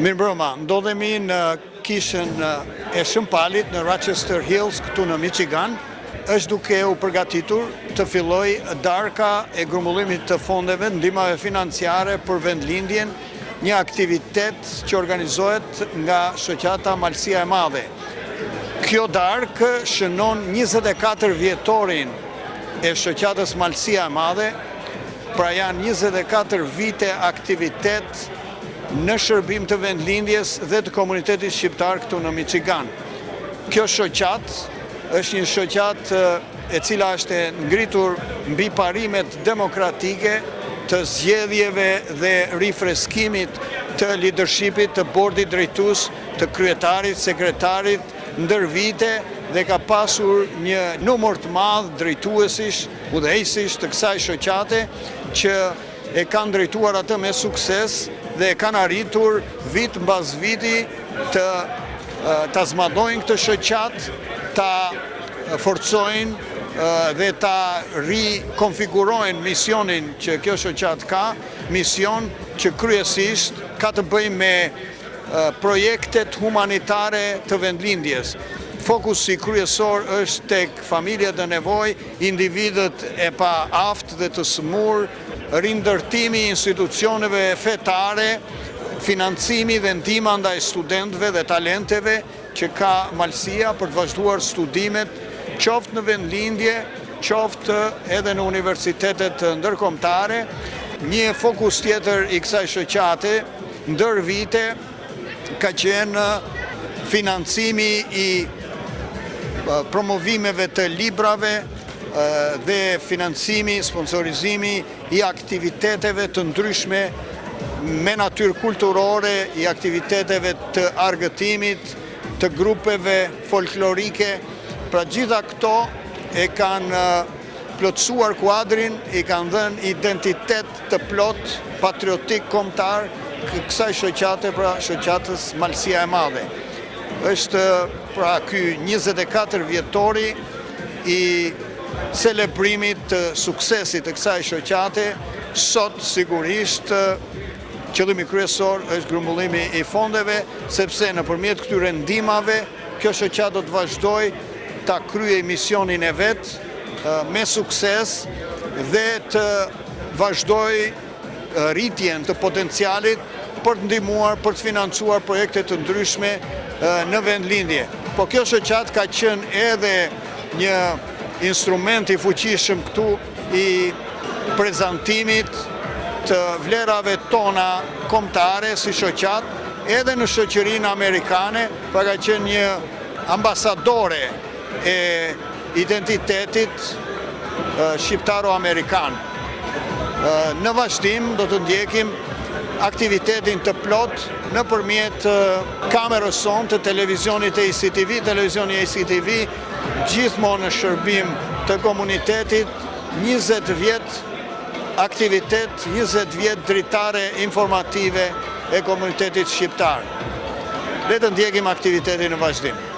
Mirëmbrëma, ndodhemi në kishën e Shëmpalit në Rochester Hills këtu në Michigan. Është duke u përgatitur të filloj darka e grumbullimit të fondeve, ndihmave financiare për vendlindjen, një aktivitet që organizohet nga shoqata Malësia e Madhe. Kjo darkë shënon 24 vjetorin e shoqatës Malësia e Madhe, pra janë 24 vite aktivitet në shërbim të vendlindjes dhe të komunitetit shqiptar këtu në Michigan. Kjo shoqat është një shoqat e cila është ngritur mbi parimet demokratike të zgjedhjeve dhe rifreskimit të leadershipit të bordit drejtues, të kryetarit, sekretarit ndër vite dhe ka pasur një numër të madh drejtuesish, udhëheqësish të kësaj shoqate që e kanë drejtuar atë me sukses dhe kanë arritur vit mbas viti ta zmadojnë këtë shoqat, ta forcojnë dhe ta rikonfigurojnë misionin që kjo shoqat ka, mision që kryesisht ka të bëjë me projektet humanitare të vendlindjes. Fokusi kryesor është tek familjet e nevojë, individët e pa aftë dhe të smur, rindërtimi i institucioneve fetare, financimi dhe ndihma ndaj studentëve dhe talenteve që ka Malësia për të vazhduar studimet, qoftë në vendlindje, qoftë edhe në universitetet ndërkombëtare. Një fokus tjetër i kësaj shoqate ndër vite ka qenë financimi i promovimeve të librave dhe financimi, sponsorizimi i aktiviteteve të ndryshme me natyrë kulturore, i aktiviteteve të argëtimit, të grupeve folklorike. Pra gjitha këto e kanë plotësuar kuadrin, i kanë dhënë identitet të plot patriotik kombëtar kësaj shoqate, pra shoqatës Malësia e Madhe. Është pra ky 24 vjetori i celebrimit të suksesit të kësaj shoqate. Sot sigurisht qëllimi kryesor është grumbullimi i fondeve, sepse nëpërmjet këtyre ndihmave kjo shoqat do të vazhdojë ta kryej misionin e vet me sukses dhe të vazhdojë rritjen të potencialit për të ndihmuar, për të financuar projekte të ndryshme në vendlindje. Po kjo shoqat ka qenë edhe një instrument i fuqishëm këtu i prezantimit të vlerave tona kombëtare si shoqat, edhe në shoqërinë amerikane, pra ka qenë një ambasadore e identitetit shqiptaro-amerikan. Në vazhdim do të ndjekim aktivitetin të plot nëpërmjet kamerës sonë të televizionit e ICTV. Televizioni e ICTV gjithmonë në shërbim të komunitetit, 20 vjet aktivitet, 20 vjet dritare informative e komunitetit shqiptar. Le të ndjekim aktivitetin në vazhdim.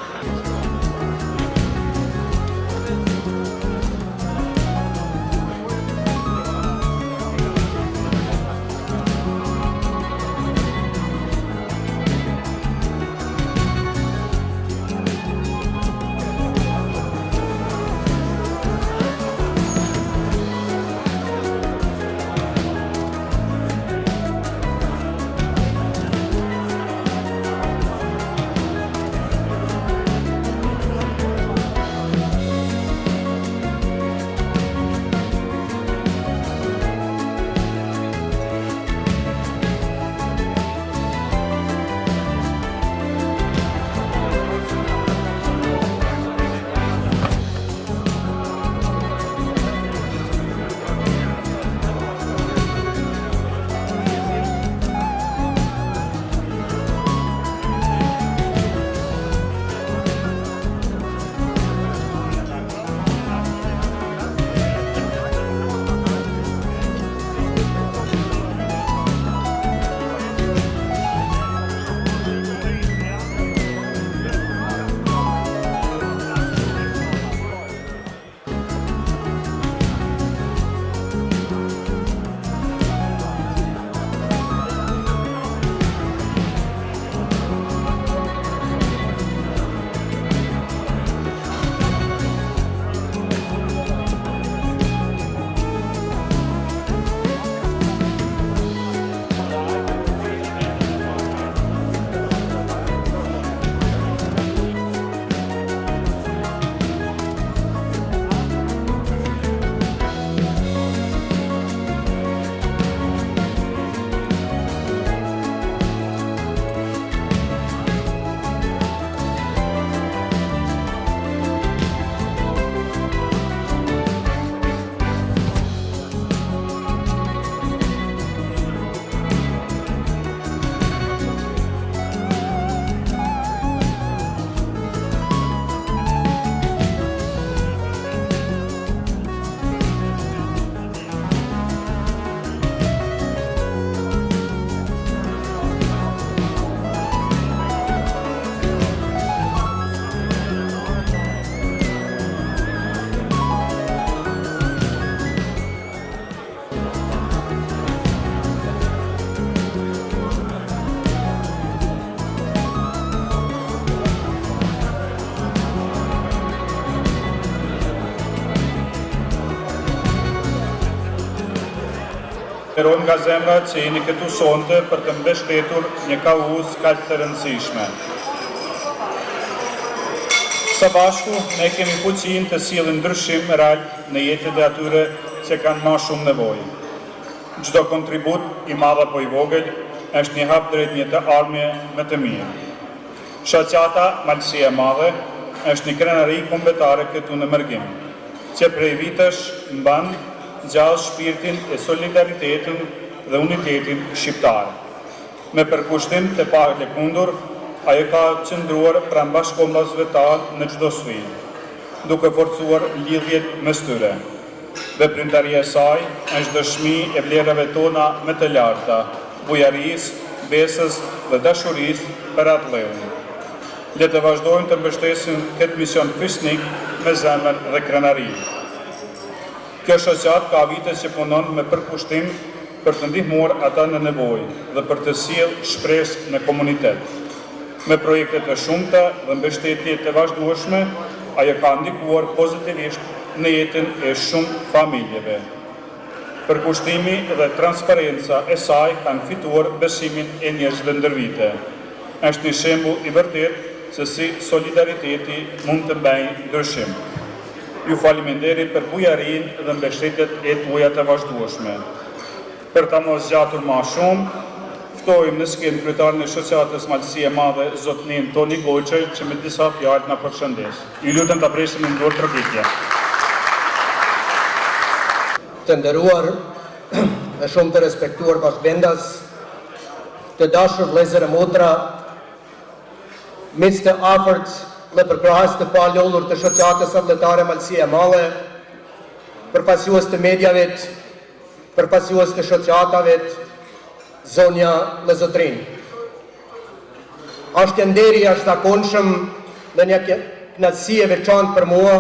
falenderojmë nga zemra që jeni këtu sonte për të mbështetur një kauzë kaq të rëndësishme. Së bashku, ne kemi fuqinë të sillim ndryshim real në jetën e atyre që kanë më shumë nevojë. Çdo kontribut, i madh apo i vogël, është një hap drejt një të ardhmje më të mirë. Shoqata Malësia e Madhe është një krenari kombëtare këtu në Mërgim, që prej vitesh mban gjallë shpirtin e solidaritetin dhe unitetin shqiptar. Me përkushtim të parë të kundur, ajo ka qëndruar pranë bashkëkombësve tanë në çdo sfidë, duke forcuar lidhjet mes tyre. Veprimtaria e saj është dëshmi e vlerave tona më të larta, bujarisë, besës dhe dashurisë për atë leun. Le të vazhdojmë të mbështesim këtë mision fisnik me zemër dhe krenari. Kjo shoqat ka vite që punon me përkushtim për të ndihmuar ata në nevojë dhe për të sjellë shpresë në komunitet. Me projekte të shumta dhe mbështetje të vazhdueshme, ajo ka ndikuar pozitivisht në jetën e shumë familjeve. Përkushtimi dhe transparenca e saj kanë fituar besimin e njerëzve ndër vite. Është një shembull i vërtet se si solidariteti mund të bëjë ndryshim. Ju faleminderit për bujarinë dhe mbështetjet e tuaja të vazhdueshme. Për ta mos zgjatur më shumë, ftojmë në skenë kryetarin e shoqatës Malësia e Madhe, zotnin Toni Goçaj, që me disa fjalë na përshëndes. Ju lutem ta presim në dorë trokitje. Të nderuar e shumë të respektuar bashkëbendas, të dashur vëllezër e motra, miq të afërt dhe përkrahas të palodhur të shoqatës vullnetare Malësia e Madhe, përfaqësues të medjave, përfaqësues të shoqatave, zonja dhe zotrin. Është nderi i jashtëzakonshëm dhe një kënaqësi e veçantë për mua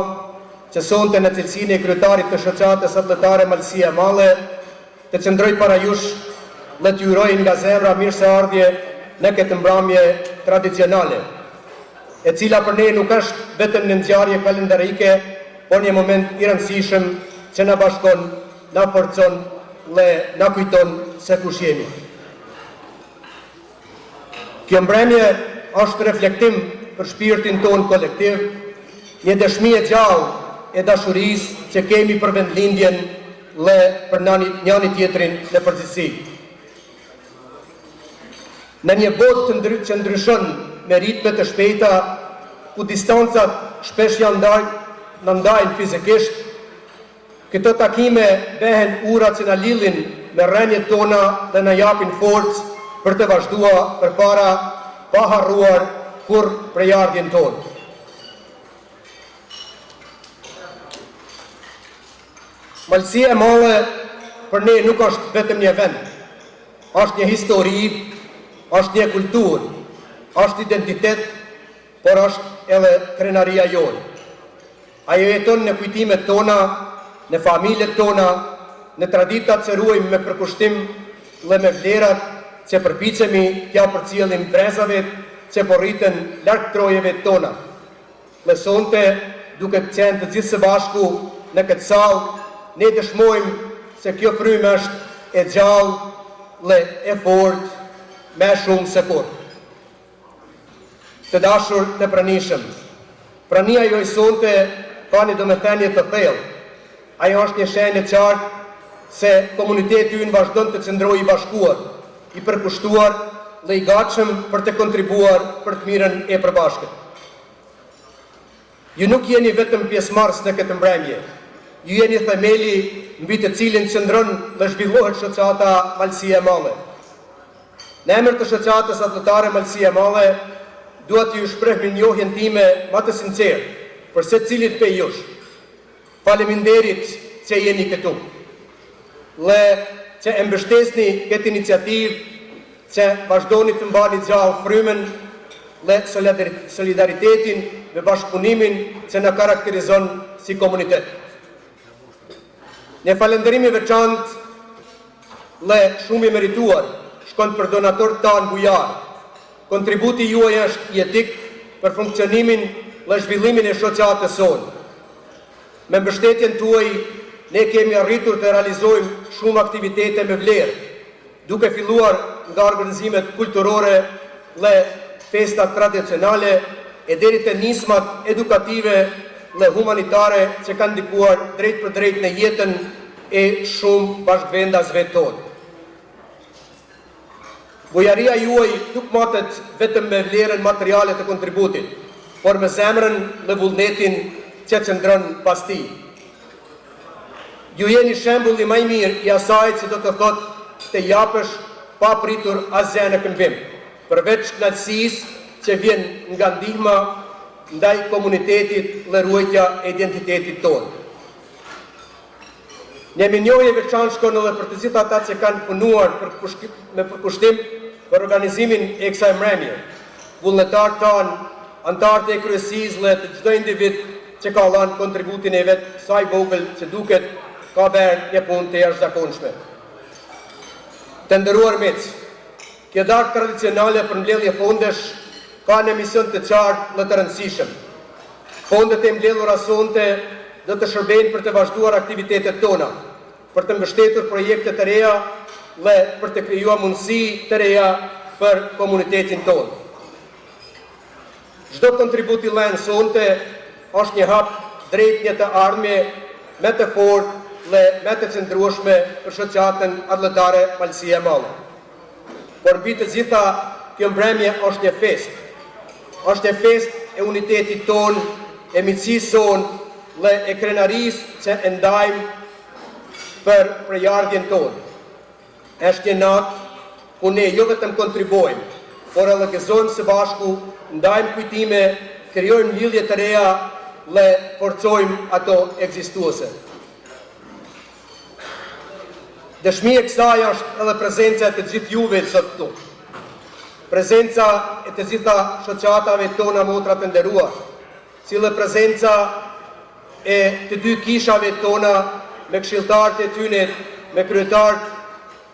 që sonte në cilësinë e kryetarit të shoqatës vullnetare Malësia e Madhe të qëndroj para jush dhe t'ju uroj nga zemra mirëseardhje në këtë mbrëmje tradicionale, e cila për ne nuk është vetëm një ngjarje kalendarike, por një moment i rëndësishëm që na bashkon, na forcon dhe na kujton se kush jemi. Kjo mbrëmje është reflektim për shpirtin ton kolektiv, një dëshmi e gjallë e dashurisë që kemi për vendlindjen dhe për njëri tjetrin në përgjithësi. Në një botë që ndryshon me ritme të shpejta, ku distancat shpesh janë ndajnë fizikisht, këto takime behen ura që na lidhin me rrënjët tona dhe na japin forcë për të vazhduar përpara pa harruar kur prejardhjen tonë. Malësia e Madhe për ne nuk është vetëm një vend, është një histori, është një kulturë, është identitet, por është edhe krenaria jonë. Ajo jeton në kujtimet tona, në familjet tona, në traditat që ruajmë me përkushtim dhe me vlerat që përpiqemi t'ja përcjellim brezave që po rriten larg trojeve tona. Dhe sonte, duke qenë të gjithë së bashku në këtë sallë, ne dëshmojmë se kjo frymë është e gjallë dhe e fortë me shumë se kur. Të dashur të pranishëm, prania joj sonte ka një domethënie të thellë. Ajo është një shenjë e qartë se komuniteti ynë vazhdon të qëndrojë i bashkuar, i përkushtuar dhe i gatshëm për të kontribuar për të mirën e përbashkët. Ju nuk jeni vetëm pjesëmarrës në këtë mbrëmje, ju jeni themeli mbi të cilin qëndron dhe zhvillohet shoqata Malësia e Madhe. Në emër të shoqatës vullnetare Malësia e Madhe, dua t'ju shpreh mirënjohjen time më të sinqertë për secilit prej jush. Faleminderit që jeni këtu dhe që e mbështesni këtë iniciativë, që vazhdoni të mbani gjallë frymën dhe solidaritetin me bashkëpunimin që na karakterizon si komunitet. Një falënderim i veçantë dhe shumë i merituar shkon për donatorët tanë bujar. Kontributi juaj është jetik për funksionimin dhe zhvillimin e shoqatës sonë. Me mbështetjen tuaj, ne kemi arritur të realizojmë shumë aktivitete me vlerë, duke filluar nga organizimet kulturore dhe festat tradicionale e deri te nismat edukative dhe humanitare që kanë ndikuar drejt për drejt në jetën e shumë bashkëvendasve tonë. Bujaria juaj nuk matet vetëm me vlerën materiale të kontributit, por me zemrën dhe vullnetin që qëndron pas tij. Ju jeni shembulli më i mirë i asaj që do të thotë të japësh pa pritur asgjë në këmbim, përveç kënaqësisë që vjen nga ndihma ndaj komunitetit dhe ruajtja e identitetit tonë. Një minjohje veçantë shkon edhe për të gjithë ata që kanë punuar me përkushtim për organizimin e kësaj mbrëmje, vullnetarët tanë, anëtarët e kryesisë dhe të çdo individ që ka dhënë kontributin e vet sa i vogël që duket ka bërë një punë të jashtëzakonshme. Të nderuar miq, kjo darkë tradicionale për mbledhje fondesh ka një mision të qartë dhe të rëndësishëm. Fondet e mbledhura sonte do të shërbejnë për të vazhduar aktivitetet tona, për të mbështetur projekte të reja dhe për të krijuar mundësi të reja për komunitetin tonë. Çdo kontribut i lënë sonte është një hap drejt një të ardhmje me të fortë dhe me të qëndrueshme për shoqatën adlëtare Malësia e Madhe. Por mbi të gjitha, kjo mbrëmje është një festë. Është një festë e unitetit tonë, e miqësisë tonë dhe e krenarisë që e ndajmë për prejardhjen tonë. Është një natë ku ne jo vetëm kontribuojmë, por edhe gëzojmë së bashku, ndajmë kujtime, krijojmë lidhje të reja dhe forcojmë ato ekzistuese. Dëshmi e kësaj është edhe prezenca e të gjithë juve sot këtu. Prezenca e të gjitha shoqatave tona motra të nderuar, si dhe prezenca e të dy kishave tona me këshilltarët e tyre, me kryetarët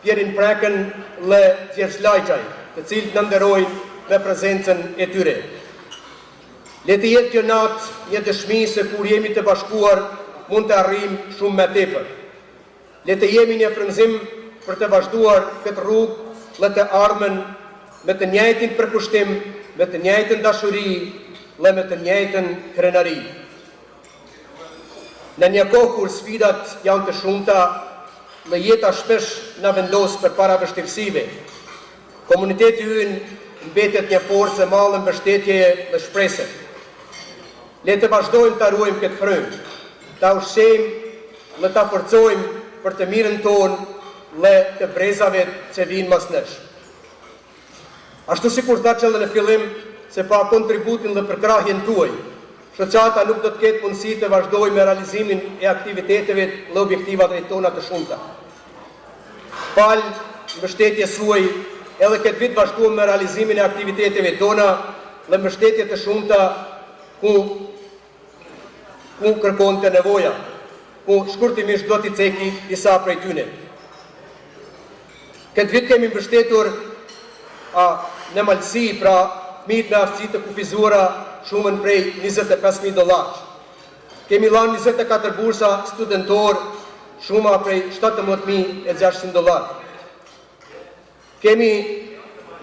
Pjerin Prekën dhe Gjergj Lajçaj, të cilët në nderojnë me prezencën e tyre. Le të jetë kjo natë një dëshmi se kur jemi të bashkuar mund të arrijmë shumë më tepër. Le të jemi një frymëzim për të vazhduar këtë rrugë dhe të ardhmen me të njëjtin përkushtim, me të njëjtën dashuri dhe me të njëjtën krenari. Në një kohë kur sfidat janë të shumta dhe jeta shpesh na vendos përpara vështirësive, komuniteti ynë mbetet një forcë e madhe mbështetjeje dhe shprese. Le të vazhdojmë ta ruajmë këtë frymë, ta ushqejmë dhe ta forcojmë për të mirën tonë dhe të brezave që vinë mas nesh. Ashtu si kur tha që edhe në fillim se pa kontributin dhe përkrahjen tuaj, shoqata nuk do të ketë mundësi të vazhdojë me realizimin e aktiviteteve dhe objektivave tona të shumta. Fal mbështetjes suaj, edhe këtë vit vazhduam me realizimin e aktiviteteve tona dhe mbështetje të shumta ku kërkonte nevoja, ku shkurtimisht do t'i ceki disa prej tyre. Këtë vit kemi mbështetur në Malësi, pra fëmijët me aftësi të kufizuara, shumën prej $25,000. Kemi lanë 24 bursa studentor, shuma prej $17,600. Kemi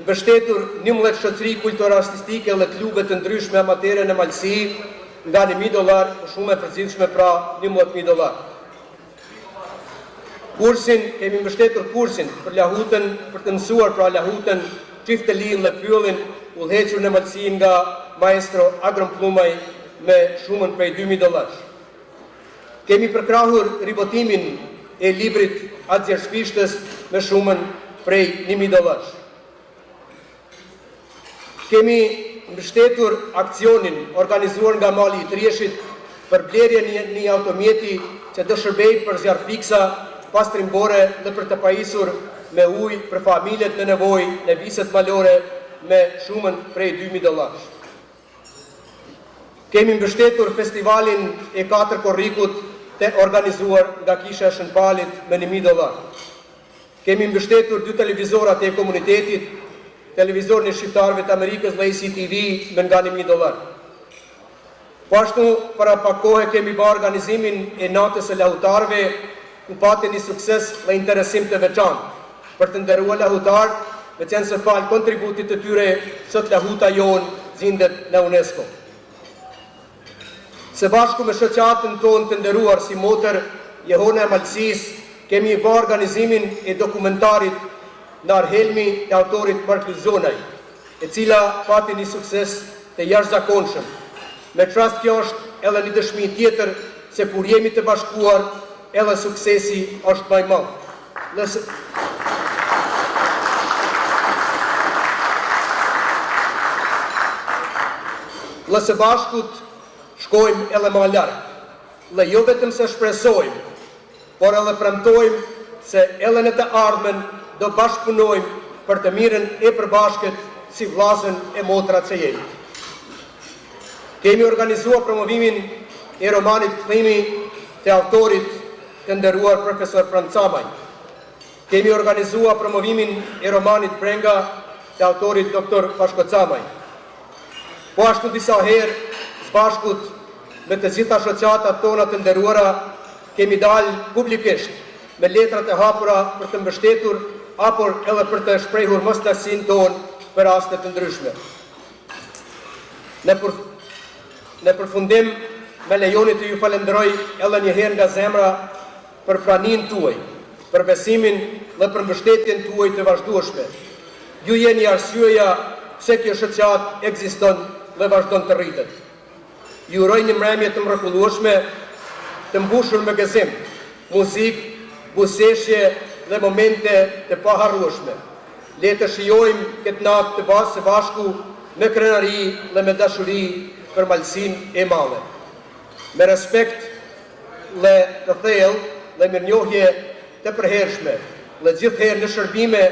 mbështetur 11 shoqëri kulturartistike dhe klube të ndryshme amatere në Malësi nga $1,000, shumë e përgjithshme pra $11,000. Kursin, kemi mbështetur kursin për lahutën, për të mësuar pra lahutën, çiftelin dhe pyllin, udhëhequr në Malësi nga maestro Agron Plumaj me shumën prej $2,000. Kemi përkrahur ribotimin e librit Atjer Shpishtës me shumën prej $1,000. Kemi mbështetur aksionin organizuar nga Mali i Trieshit për blerjen e një automjeti që do shërbej për zjarr fiksa, pastrimbore dhe për të pajisur me ujë për familjet në nevojë në viset malore me shumën prej $2,000. Kemi mbështetur festivalin e 4 korrikut të organizuar nga Kisha e Shënpalit me $1,000. Kemi mbështetur 2 televizorat e komunitetit, televizorin e shqiptarëve të Amerikës dhe ACTV me nga $1,000. Po ashtu, para pak kohë kemi bërë organizimin e natës së lahutarëve, ku pati një sukses dhe interesim të veçantë. për të nderuar lahutar, me qenë se falë kontributit të tyre, sot lahuta jonë zindet në UNESCO. Se bashku me shoqatën tonë të nderuar si Motër Jehona e Malësisë, kemi i bërë organizimin e dokumentarit Nar Helmi të autorit Mark Luzonaj, e cila pati një sukses të jashtëzakonshëm. Me rast kjo është edhe një dëshmi tjetër se kur jemi të bashkuar, edhe suksesi është më i madh. Së bashkut shkojmë edhe më larg. Jo vetëm se shpresojmë, por edhe premtojmë se edhe në të ardhmen do bashkëpunojmë për të mirën e përbashkët si vllazën e motrat që jemi. Kemi organizuar promovimin e romanit Kthimi të autorit të nderuar profesor Frans Camaj. Kemi organizuar promovimin e romanit Brenga të autorit Dr. Pashko Camaj. Po ashtu disa herë, së bashkut me të gjitha shoqatat tona të nderuara, kemi dalë publikisht me letrat e hapura për të mbështetur apo edhe për të shprehur mosnësinë tonë për raste të ndryshme. Në përfundim, me lejoni të ju falenderoj edhe një herë nga zemra për praninë tuaj, për besimin dhe për mbështetjen tuaj të vazhdueshme. Ju jeni arsyeja pse kjo shoqat ekziston dhe vazhdon të rritet. Ju uroj një mbrëmje të mrekullueshme, të mbushur me gëzim, muzikë, buzëqeshje dhe momente të paharrueshme. Le të shijojmë këtë natë të bashkë së bashku me krenari dhe me dashuri për Malësinë e madhe. Me respekt dhe të thellë dhe mirënjohje të përhershme, dhe gjithherë në shërbime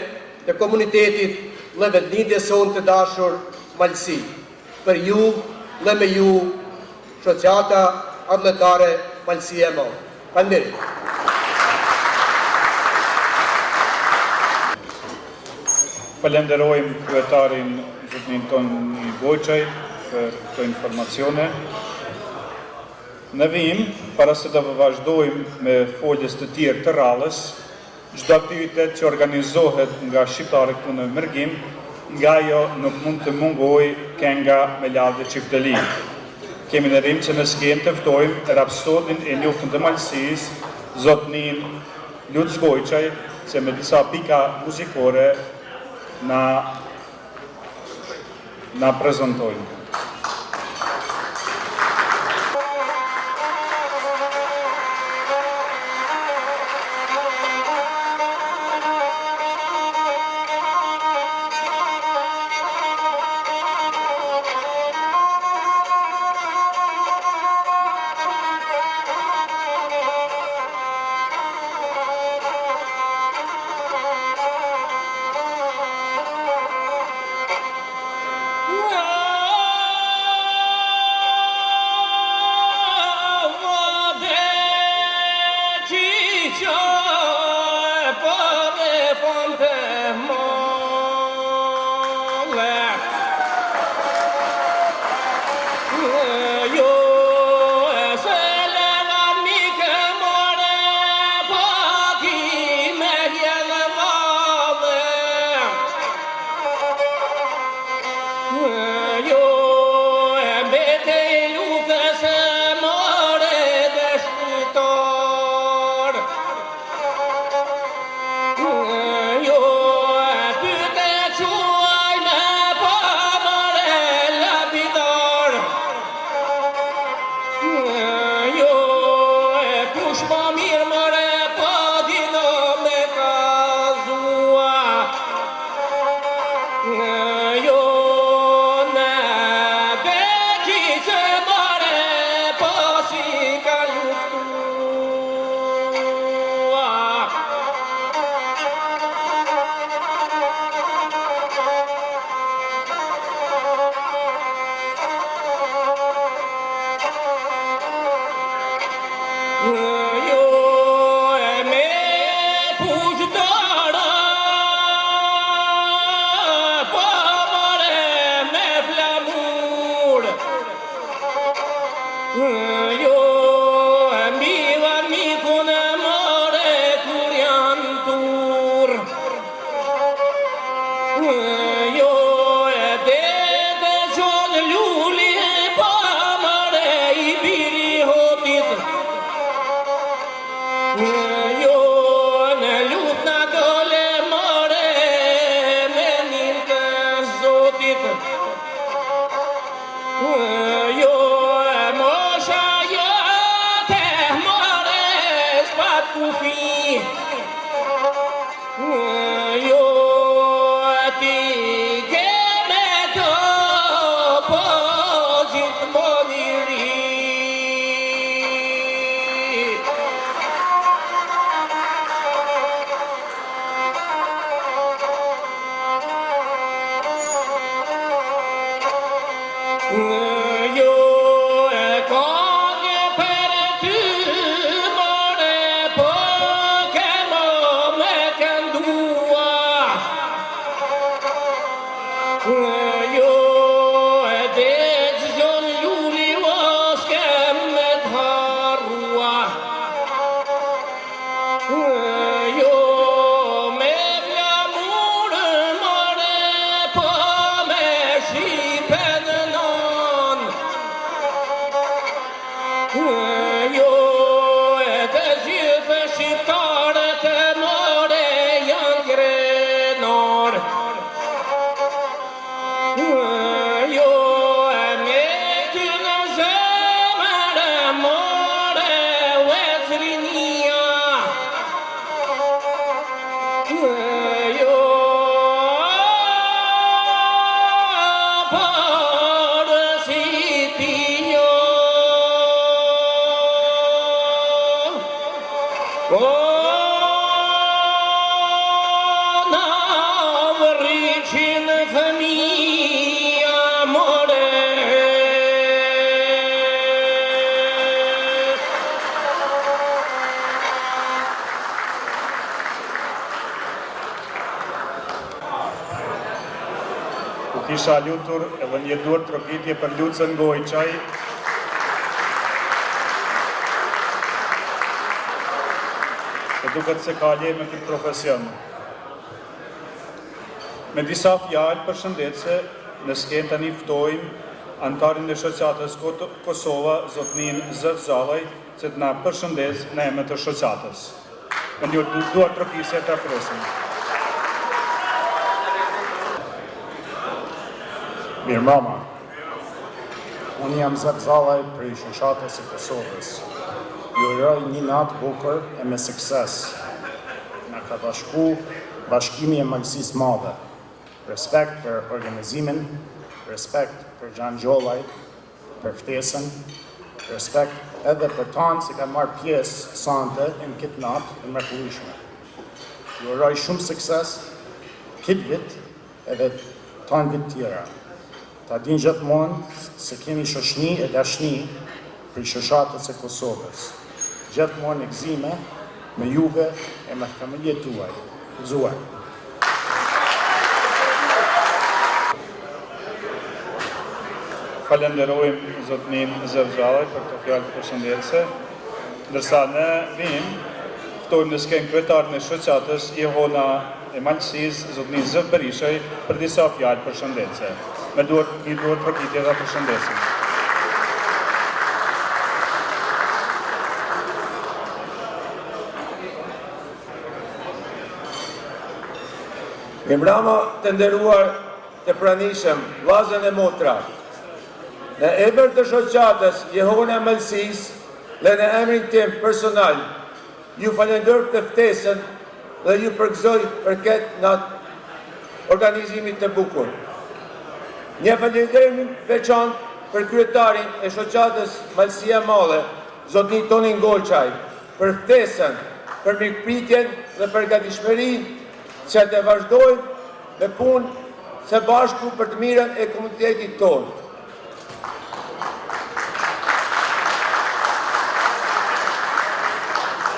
të komunitetit dhe vendlindjes sonë të dashur Malësi. Për ju dhe me ju, shoqata adletare Malësia e Madhe. Faleminderit. Falenderojmë kryetarin zotnin Toni Bojçaj për këto informacione. Në vim, para se të vazhdojmë me foljes të tjerë të radhës, çdo aktivitet që organizohet nga shqiptarët këtu në Mërgim, nga jo nuk mund të mungoj kenga me lavde çifteli. Kemi ndërim që në skenë të ftojmë rapsonin e njoftën të Malësisë, zotnin Lutz Bojçaj, që me disa pika muzikore na prezentojnë. Ty te quaj me po Kisha lutur edhe një duar trokitje për Lucën Gojçaj, e duket se ka lej me këtë profesion. Me disa fjalë përshëndetse, në skenë tani ftojmë antarin e shoqatës Kosova, zotnin Zët Zallaj, që të na përshëndes në emër të shoqatës. Me një duar trokitje të presim. Mirë mama, unë jam Zët Zallaj për i shoqatës e Kosovës. Ju uroj një natë bukur e me sukses. Na ka bashku bashkimi e malësisë madhe. Respekt për organizimin, respekt për Gjan Gjollaj, për ftesën, respekt edhe për tanë që ka marrë pjesë sante në këtë natë e mrekullueshme. Ju uroj shumë sukses këtë vit edhe tanë vit tjera. Ta din gjithmonë se kemi shoqni e dashni për shoqatës e Kosovës. Gjithmonë e gëzime me juve e me familjet tuaj. Gëzuar. Falenderojmë zotnin Zët Zallaj për të fjalë përshëndetse, ndërsa ne ftojmë në skenë kryetarin e shoqatës Jehona e Malësisë, zotnin Zët Berishaj, për disa fjalë përshëndetse. Me një duar trokitje dhe përshëndesim. Mbrëma të nderuar të pranishëm, vllazën e motra, në emër të shoqatës Jehona e Malësisë dhe në emrin tim personal, ju falenderoj të ftesën dhe ju përgëzoj për këtë natë organizimit të bukur. Një falënderim veçantë për kryetarin e shoqatës Malësia e Madhe, zotnin Tonin Gojçaj, për ftesën, për mirëpritjen dhe përgatishmërinë që të vazhdojmë me punë së bashku për të mirën e komunitetit tonë.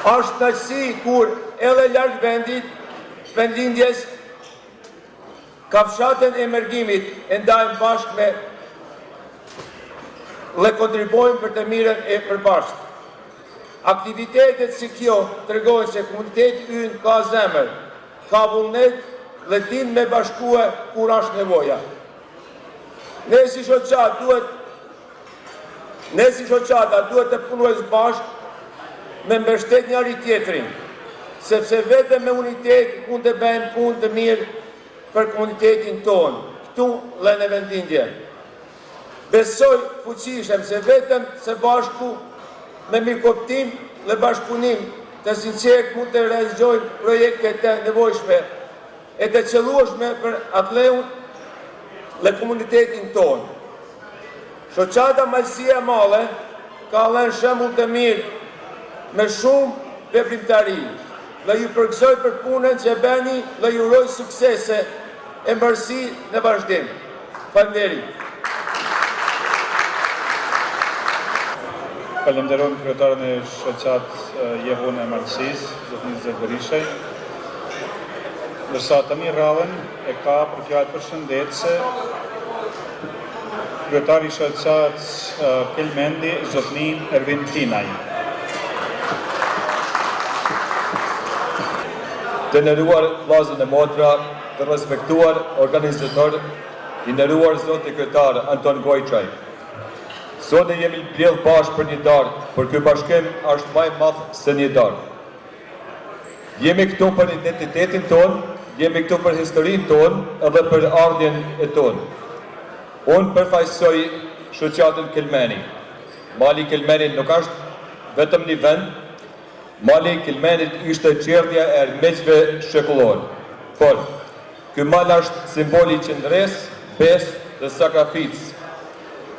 Është kënaqësi kur edhe larg vendlindjes kafshatën e emergjimit e ndajmë bashkë me dhe kontribojmë për të mirën e përbashkët. Aktivitetet si kjo tregojnë se komuniteti ynë ka zemër, ka vullnet dhe din me bashkue kur është nevoja. Ne si shoqata duhet të punojmë bashkë me mbështet njëri tjetrin, sepse vetëm me unitet mund të bëjmë punë të mirë për komunitetin tonë, këtu dhe në vendindje. Besoj fuqishëm se vetëm së bashku me mirëkuptim dhe bashkëpunim të sinqert mund të realizojmë projekte të nevojshme e të qëllueshme për atleun dhe komunitetin tonë. Shoqata Malësia e Madhe ka dhënë shembull të mirë me shumë veprimtari dhe ju përgëzoj për punën që bëni dhe ju uroj suksese e mërësi në vazhdim. Faleminderit. Falenderojmë kryetarën e shoqatë Jehone e Malësisë, zotërin Zek Berishaj. Ndërsa tani radhën e ka për fjalë përshëndetëse kryetari i shoqatës Kelmendi, zotërin Ervin Tinaj. Të nderuar vllazën e motra, të respektuar organizator, i nderuar zoti kryetar Anton Gojçaj. Sot jemi mbledh bashkë për një darkë, por ky bashkim është më i madh se një darkë. Jemi këtu për identitetin ton, jemi këtu për historinë ton edhe për ardhmjen e ton. Unë përfaqësoj shoqatën Kelmeni. Mali i Kelmenit nuk është vetëm një vend, mali i Kelmenit ishte qerdhja e armiqve shekullor. Por ky mal është simboli i qendresë, besë dhe sakrificës.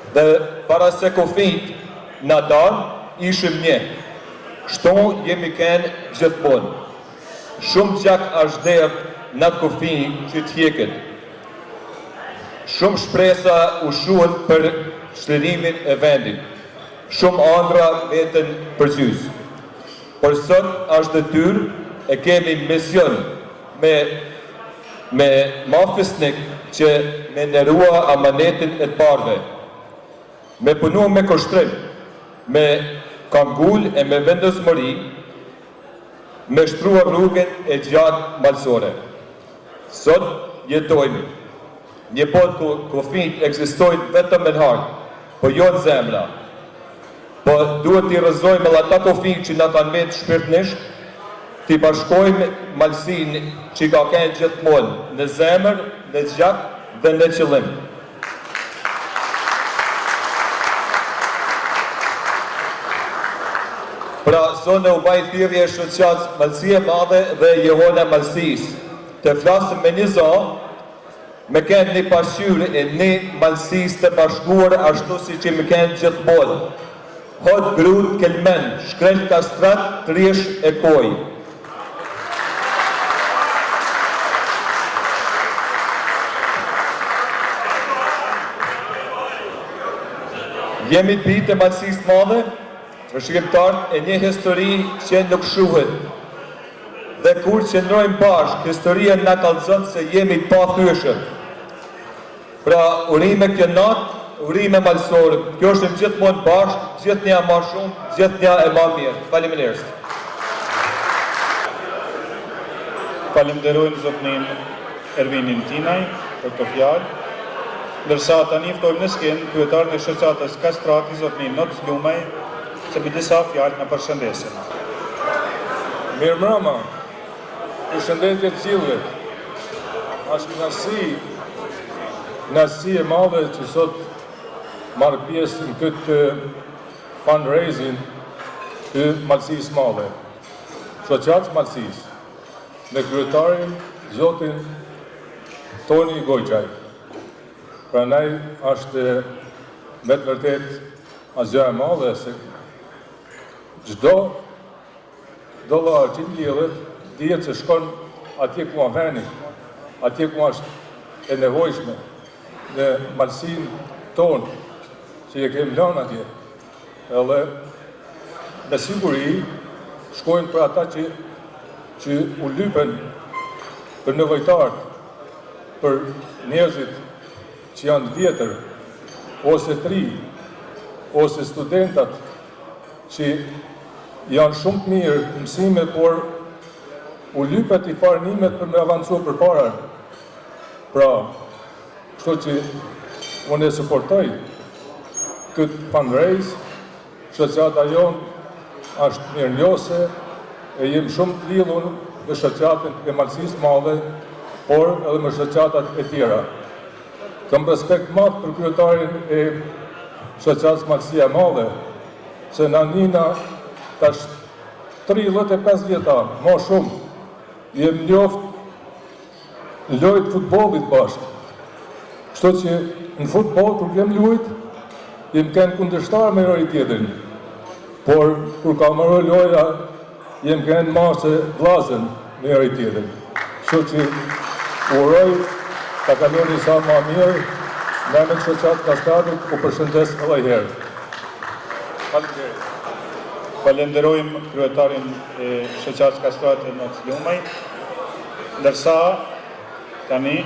Dhe para se kufijt na dan, ishim një. Shto jemi kënë gjithmonë. Shumë gjak është derë në kufi që t'jeket. Shumë shpresa u shuhen për shlirimin e vendit. Shumë andra veten përgjys. Por sot është detyrë e kemi mision me mafisnik që me nderua amanetin e të parve. Me punu me kushtrim, me kangull e me vendosmëri, me shtruar rrugën e gjatë malësore. Sot jetojmë një botë ku kufijt ekzistojnë vetëm në hartë, po jo në zemra. Po duhet t'i rrëzojmë edhe ata kufijt që na kanë vetë shpirtnisht, t'i bashkojmë malësinë që ka kenë gjithmonë në zemër, në zgjat dhe në qëllim. Pra, sonë u baj thirrje e shoqatës Malësia e Madhe dhe Jehone e Malësisë, të flasëm me një zonë, me kenë një pasqyrë e një Malësisë të bashkuar ashtu si që me kenë gjithmonë. Hot grud Kelmen, shkrel kastrat, trish e koj. Jemi të bitë e Malësisë Madhe, vështrimtarët e një histori që nuk shuhet. Dhe kur qëndrojmë bashkë, historia na kallëzon se jemi të pathyeshëm. Pra, urime kjo natë, urime malësore. Kjo është gjithmonë bashkë, gjithnjë më shumë, gjithnjë e më mirë. Faleminderit. Falenderojmë zotnin Ervinin Tinaj për këtë fjalë. Ndërsa tani ftojmë në skenë kryetarin e shoqatës Kastrati, zotnin Noc Lumaj, se me disa fjalë në përshëndesin. Mirë mbrëma, përshëndetje të gjithëve. Është kënaqësi e madhe që sot marr pjesë në këtë fundraising të Malësisë Madhe. Shoqatës Malësisë, me kryetarin zotin Toni Gojçaj. Prandaj është me të vërtet asgjë e madhe se çdo dollar që mbledhet dihet se shkon atje ku ka veni, atje ku është e nevojshme në malësinë tonë që e kemi lënë atje. Edhe me siguri shkojnë për ata që u lypen për nevojtarët, për njerëzit që janë vjetër, ose të ri, ose studentat që janë shumë të mirë në mësime, por u lypet i parënimet për me avancu për para. Pra, kështu që unë e suportoj këtë fundraise, shoqata jonë është mirënjohëse e jem shumë të lidhur me shoqatën e Malësisë Madhe, por edhe me shoqatat e tjera. Kam respekt madh për kryetarin e shoqatës Malësia e Madhe, se na nina tash 35 vjetar, ma shumë, jem njoft lojt futbollit bashkë. Kështu që në futbol, kur kem lujt, jem kënë kundërshtar me njëri tjetrin. Por, kur ka marrë loja, jem kënë ma se vllazën me njëri tjetrin. Kështu që uroj ta kaloni sa ma mirë, në emër të shoqatës Kastratit, u përshëndes edhe herë. Faleminderit. Falenderojmë kryetarin e shoqatës Kastrate Noc Lumaj, ndërsa tani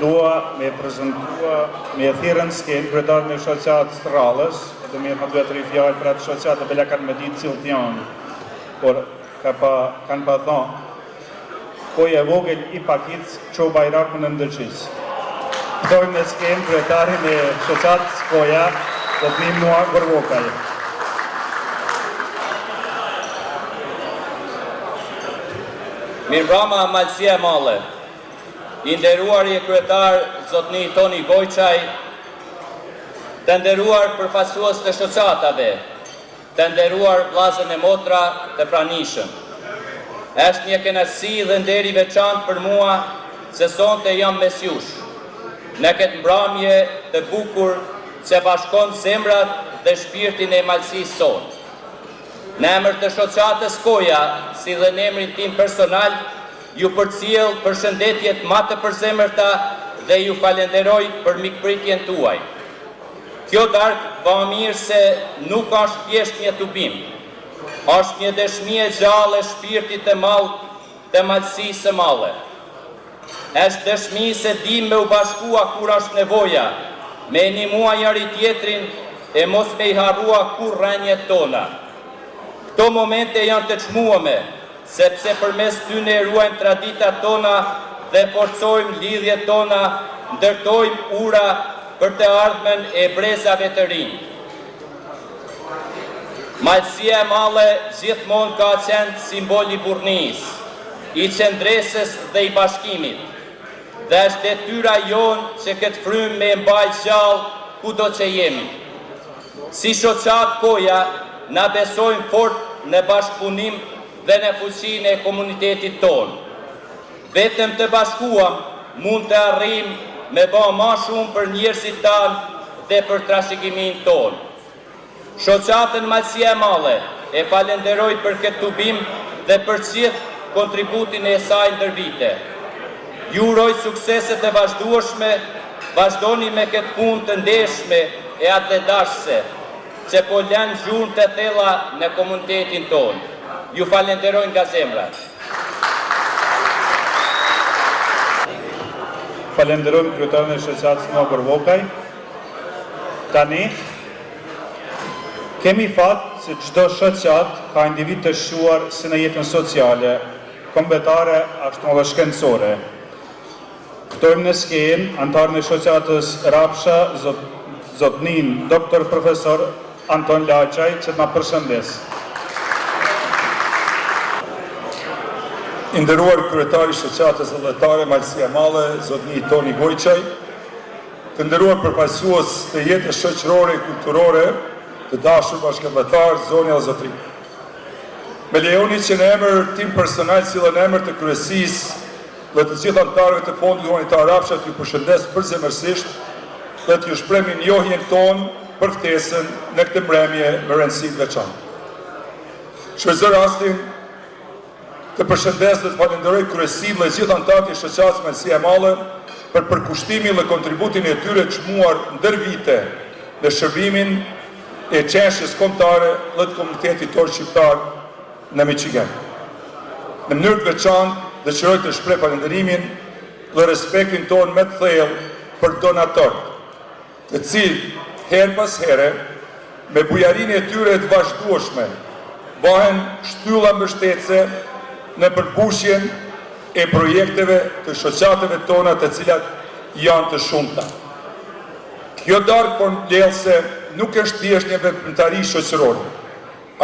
dua me prezantua me thirrën skenë kryetarin e shoqatës Rallës, dhe me më duhet të fjalë për atë shoqatë e bela kanë me ditë cilët janë, por kanë pa thonë, koja e vogël i pakic që bajrakun në ndërqis. Dojmë në skenë kryetarin e shoqatës koja, dhe të një mua Gorvokaj. Mirëmbrëma Malësia e Male, i nderuar i kryetar zotni Toni Gojçaj, të nderuar përfaqësues të shoqatave, të nderuar vllazën e motra të pranishëm. Është një kënaqësi dhe nder i veçantë për mua se sonte jam mes jush, në këtë mbrëmje të bukur që bashkon zemrat dhe shpirtin e Malësisë sonë. Në emër të shoqatës Koja, si dhe në emrin tim personal, ju përcjell përshëndetjet më të përzemërta dhe ju falenderoj për mikpritjen tuaj. Kjo darkë va mirë se nuk është thjesht një tubim, është një dëshmi e gjallë e shpirtit të madh të Malësisë së Madhe. Është dëshmi se dim me u bashkua kur është nevoja, me ndihmua njëri tjetrin e mos me i harrua kur rënjet tona. Këto momente janë të çmuame, sepse përmes tyne ruajmë traditat tona dhe forcojmë lidhjet tona, ndërtojmë ura për të ardhmen e brezave të rinj. Malësia e Male gjithmonë ka qenë simbol i burrnisë, i qendresës dhe i bashkimit, dhe është detyra jonë që këtë frymë me mbajtë gjallë kudo që jemi. Si shoqatë Koja, na besojmë fort në bashkëpunim dhe në fuqinë e komunitetit tonë. Vetëm të bashkuam mund të arrijmë me bë më shumë për njerëzit tanë dhe për trashëgiminë tonë. Shoqatën Malësia e Male e falenderoj për këtë tubim dhe për gjithë kontributin e saj ndër vite. Ju uroj sukseset e vazhdueshme, vazhdoni me këtë punë të ndeshme e atë dashse, që po lënë gjurmë të thella në komunitetin tonë. Ju falenderoj nga zemra. Falenderojmë kryetarin e shoqatës Noa Gorvokaj. Tani, kemi fatë se çdo shoqat ka individ të shuar si në jetën sociale, kombëtare, ashtu edhe shkencore. Ftojmë në skenë antarën e shoqatës Rapsha, zotnin doktor profesor Anton Laçaj, që të na përshëndes. I nderuar kryetari shoqatës vullnetare Malësia e Male, zotni Toni Gojçaj, të nderuar përfaqësues të jetës shoqërore e kulturore, të dashur bashkëpunëtar, zonja dhe zotëri. Me lejoni që në emër tim personal, si dhe në emër të kryesisë dhe të gjithë anëtarëve të Fondit Humanitar Rapsha, t'ju përshëndes përzemërsisht dhe t'ju shprehim njohjen tonë për ftesën në këtë mbrëmje me rëndësi të veçantë. Shfrytëzoj rastin të përshëndes dhe të falenderoj kryesinë dhe gjithë anëtarët e shoqatës Malësia e Male për përkushtimin dhe kontributin e tyre çmuar ndër vite në shërbimin e qeshjes kombëtare dhe të komunitetit tonë shqiptar në Michigan. Në mënyrë të veçantë dëshiroj të shpreh falënderimin dhe respektin tonë me të thellë për donatorët, të cilë her pas here, me bujarinë e tyre të vazhdueshme, bëhen shtylla mbështetëse në përpushjen e projekteve të shoqatave tona të cilat janë të shumta. Kjo darkë po mbledhse nuk është thjesht një veprimtari shoqërore.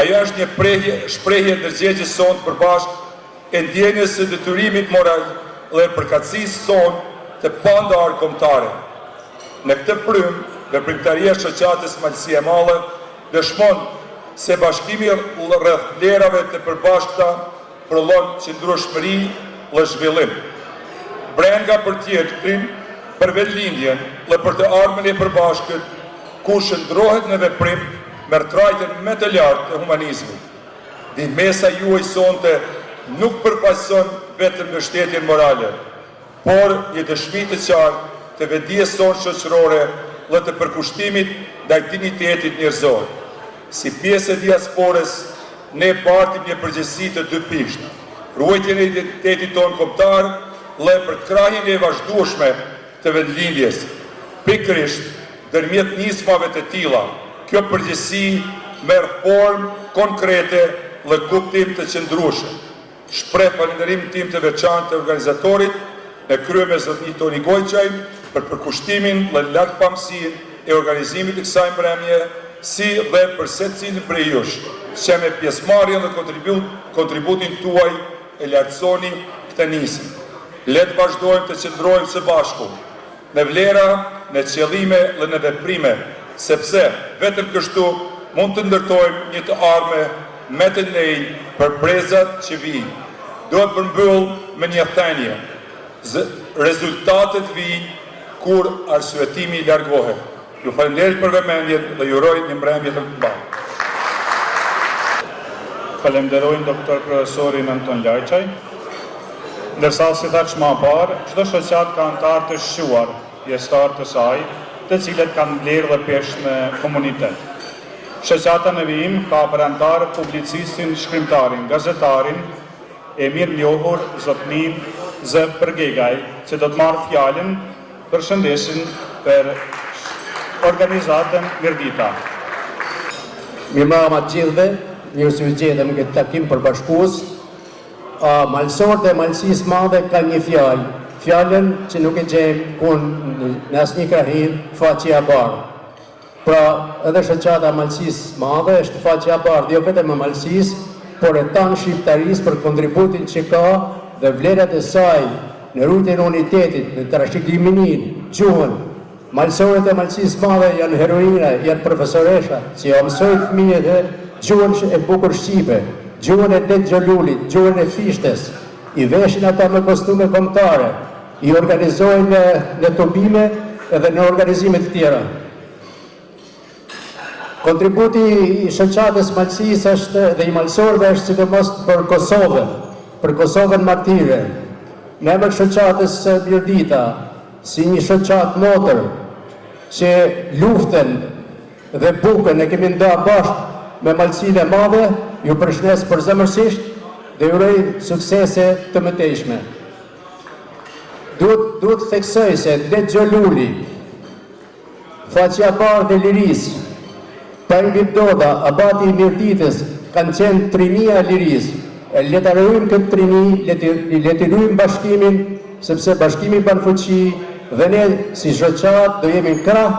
Ajo është një shprehje ndërgjegjës sonë të përbashkët e ndjenjes së detyrimit moral dhe përkatësisë sonë të pandarë kombëtare. Në këtë frymë, veprimtaria e shoqatës Malësia e Male dëshmon se bashkimi rreth vlerave të përbashkëta prodhon qëndrueshmëri dhe zhvillim. Brenga për tjetrin, për vetëlindjen dhe për të ardhmen e përbashkët, ku shndrohet në veprim me trajtën më të lartë të humanizmit. Ndihmesa juaj sonte nuk përfaqëson vetëm mbështetjen morale, por një dëshmi të qartë të vetdijes sonë shoqërore dhe të përkushtimit ndaj dignitetit njerëzor. si pjesë e diasporës, ne bartim një përgjegjësi të dyfisht. Ruajtjen e identitetit tonë kombëtar dhe përkrahjen e vazhdueshme të vendlindjes. Pikërisht, ndërmjet nismave të tilla, kjo përgjegjësi merr formë konkrete dhe kuptim të qëndrueshëm. Shpreh falënderimin tim të veçantë të organizatorit, në krye me zotëni Toni Gojçaj, për përkushtimin dhe lartpamësinë e organizimit të kësaj mbrëmje, si dhe për secilin prej jush, që me pjesëmarrjen dhe kontributin tuaj e lartësoni këtë nismë. Le të vazhdojmë të qëndrojmë së bashku në vlera, në qëllime dhe në veprime, sepse vetëm kështu mund të ndërtojmë një të ardhme me të nejë për brezat që vijnë. Duhet përmbyll me një thënie. Rezultatet vijnë kur arsyetimi largohet. Ju falenderoj për vëmendjen dhe ju uroj një mbrëmje të mbarë. Falenderojnë doktor profesorin Anton Lajçaj, ndërsa si thash më parë, çdo shoqat ka anëtar të shquar, pjesëtar të saj, të cilët kanë vlerë dhe peshë në komunitet. Shoqata në vijim ka për anëtar publicistin, shkrimtarin, gazetarin, e mirë njohur zotnin Zëv Përgegaj, që do të marrë fjalën për shëndesin për organizatën Mirdita. Mirëmbrëma të gjithëve, mirë se u gjetëm në këtë takim përbashkues. Malësorët e malësisë madhe ka një fjalë, fjalën që nuk e gjejmë në asnjë krahim, faqja e bardhë. Pra, edhe shoqata e malësisë madhe është faqja e bardhë, jo vetëm e malësisë, por e tanë shqiptarisë për kontributin që ka dhe vlerat e saj në rrugën e unitetit, në trashëgiminë, gjuhën. Malësorët e malësisë madhe janë heroina, janë profesoresha, që ja mësojnë fëmijët gjuhën e bukur shqipe, gjuhën e det gjolulit, gjuhën e fishtes, i veshin ata me kostume kombëtare, i organizojnë në tubime edhe në organizime të tjera. Kontributi i shoqatës malësisë është dhe i malësorëve është sidomos për Kosovën martire. Në emër shoqatës Mirdita, si një shoqatë motër, që luftën dhe bukën e kemi nda bashkë me malësinë e madhe, ju përshëndes përzemërsisht dhe ju uroj suksese të mëtejshme. Duhet theksoj se det gjoluli, faqja e bardhë e lirisë, Pajri Doda, abati i Mirditës, kanë qenë trinia e lirisë. Le të arrojmë këtë trini, le të rujmë bashkimin, sepse bashkimi ban fuqi, dhe ne si shoqat do jemi në krah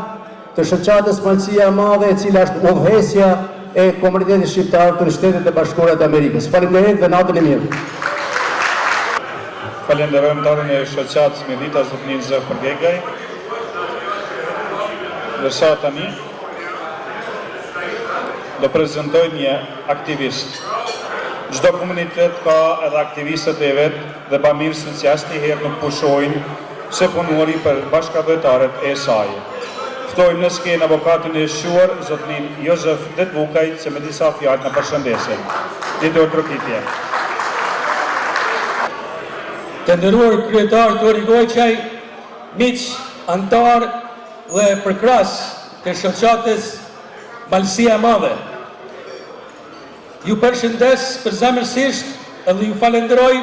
të shoqatës Malësia e Madhe, e cila është udhëheqësja e komunitetit shqiptar të Shtetet e Bashkuara të Amerikës. Faleminderit dhe natën e mirë. Falenderojmë anëtarin e shoqatës Mirdita, zotnin Zëv Përgegaj. Ndërsa tani do prezentoj një aktivist. Çdo komunitet ka edhe aktivistët e vet dhe bamirësit që asnjëherë nuk pushojnë se punuari për bashkëdhëtarët e saj. Ftojmë në skenë avokatin e shquar, zotnin Jozef Detvukaj, që me disa fjalë na përshëndesin. Ditur trokitje. Të nderuar kryetar Toni Gojçaj, miq, antar dhe përkras të shoqatës Malësia e Madhe. Ju përshëndes përzemërsisht dhe ju falenderoj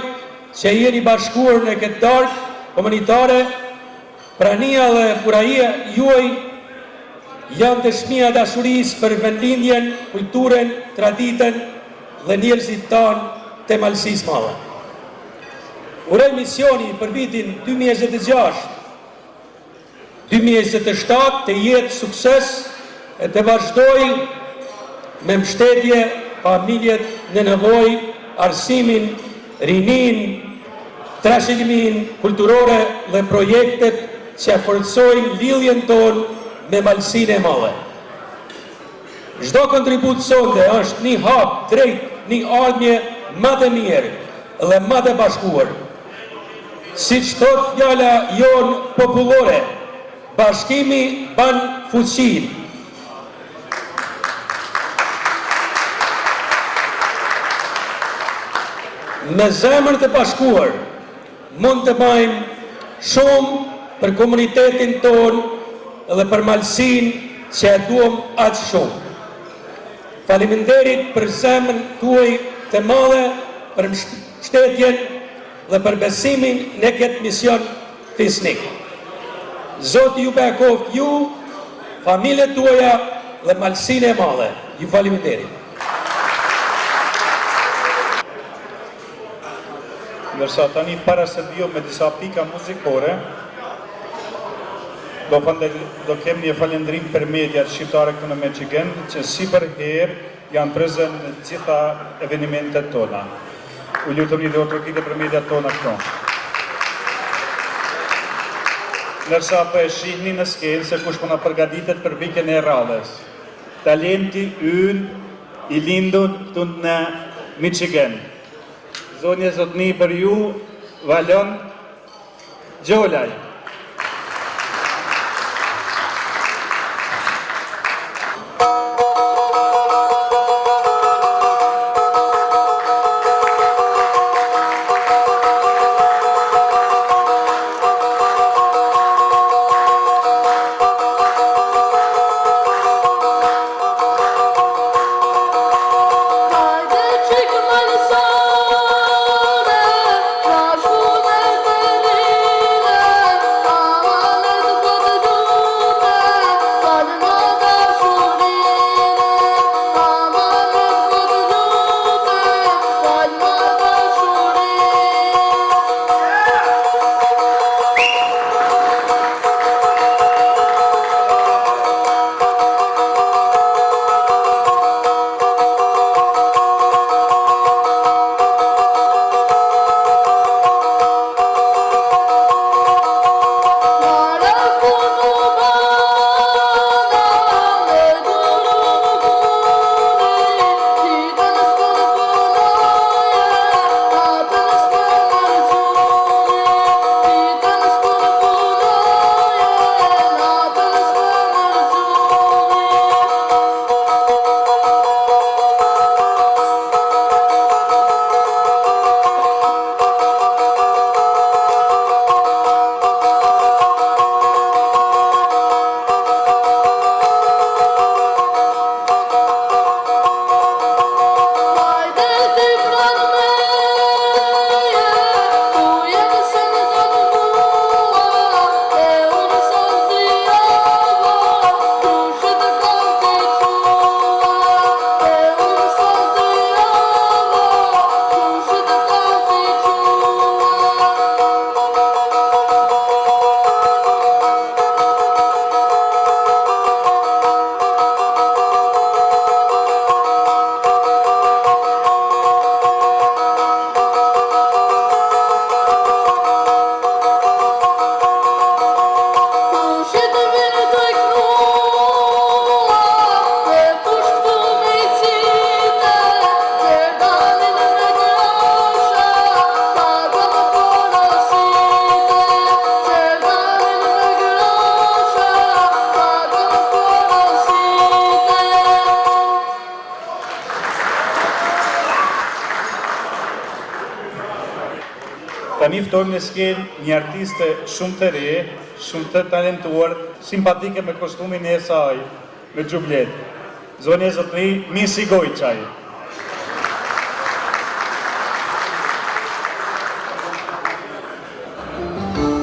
që jeni bashkuar në këtë darkë komunitare. Prania dhe kurajia juaj janë dëshmia e dashurisë për vendlindjen, kulturën, traditën dhe njerëzit tanë të Malësisë Madhe. Uroj misioni për vitin 2026, 2027 të jetë sukses e të vazhdoj me mbështetje familjet në nevojë, arsimin, rinin, trashëgiminë kulturore dhe projektet që forcojnë lidhjen tonë me Malësinë e Madhe. Çdo kontribut sonde është një hap drejt një ardhmje më të mirë dhe më të bashkuar. Siç thot fjala jon popullore, bashkimi ban fuqinë. Me zemër të bashkuar, mund të bëjmë shumë për komunitetin tonë dhe për Malësinë që e duam aq shumë. Faleminderit për zemrën tuaj të madhe, për mbështetjen dhe për besimin në këtë mision fisnik. Zoti ju bekoft ju, familjet tuaja dhe malsinë e madhe. Ju faleminderit. Ndërsa tani para se dio me disa pika muzikore, do kem një falendrim për mediat shqiptare këtu në Michigan, që si për herë janë prezent në gjitha evenimentet tona. U lutëm një dhe otrokite për mediat tona këto. Nërsa për e shihni në skenë se kush përna përgatitet për bikën e radhës. Talenti ynë i lindur këtu në Michigan. Zonje zotni për ju, Valon Gjolaj. Tani ftojmë në skenë një artiste shumë të re, shumë të talentuar, simpatike me kostumin e saj, me xhublet. Zonja e zotëri Misi Gojçaj. Thank you.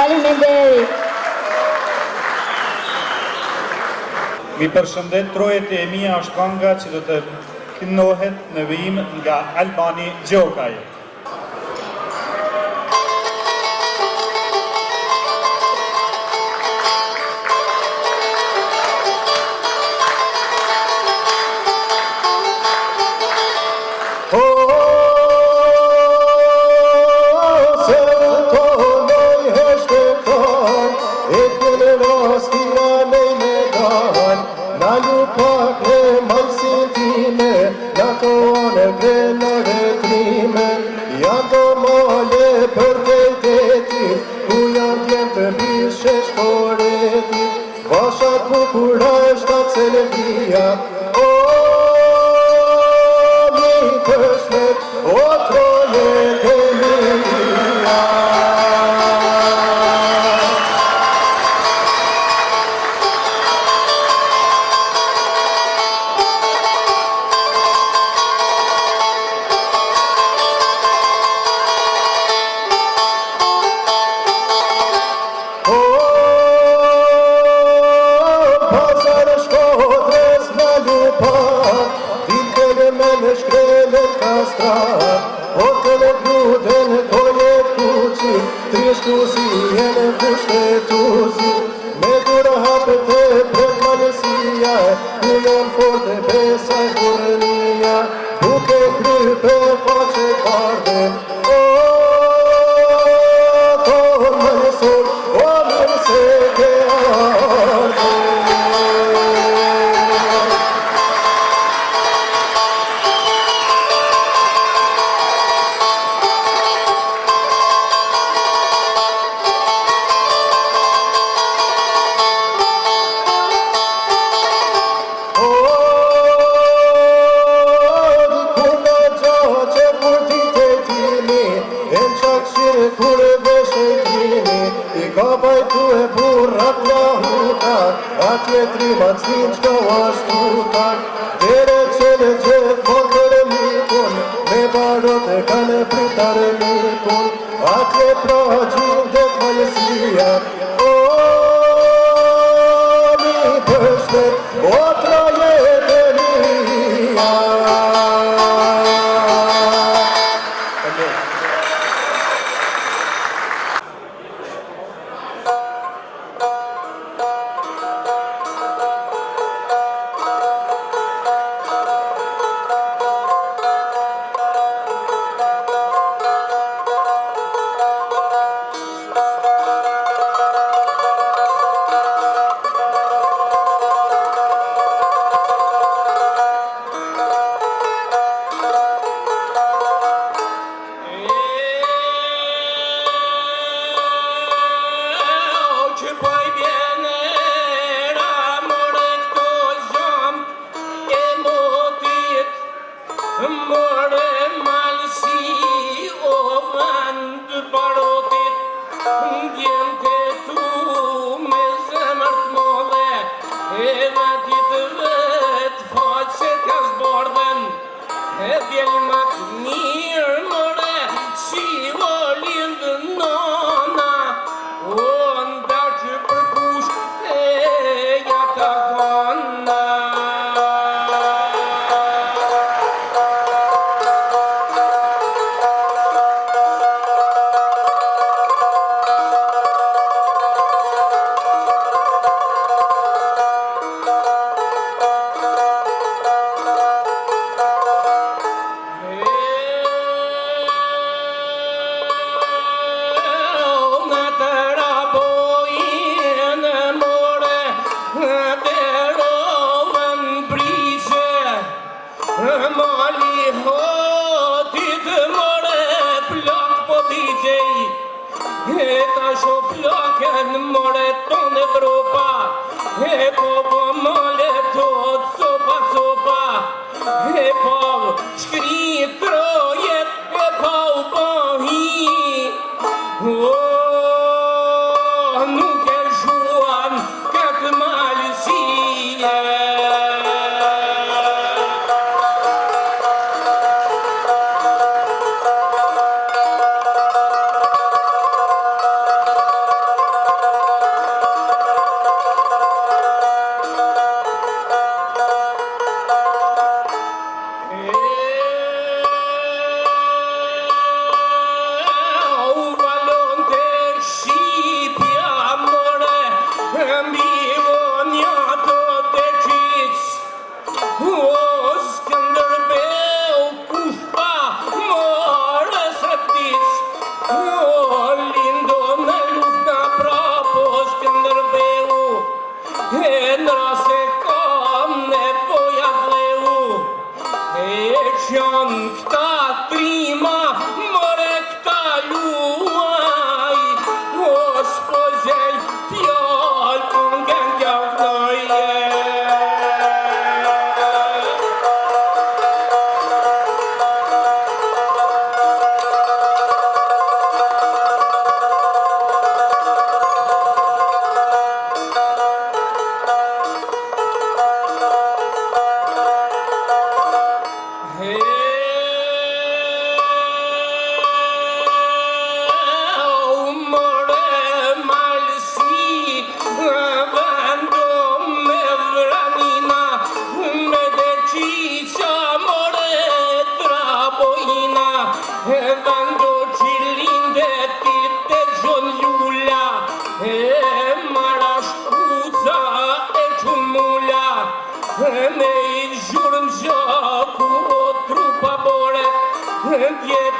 Faleminderit. Mi përshëndet trojet e mia është kënga që do të këndohet në vijim nga Albani Gjokaj.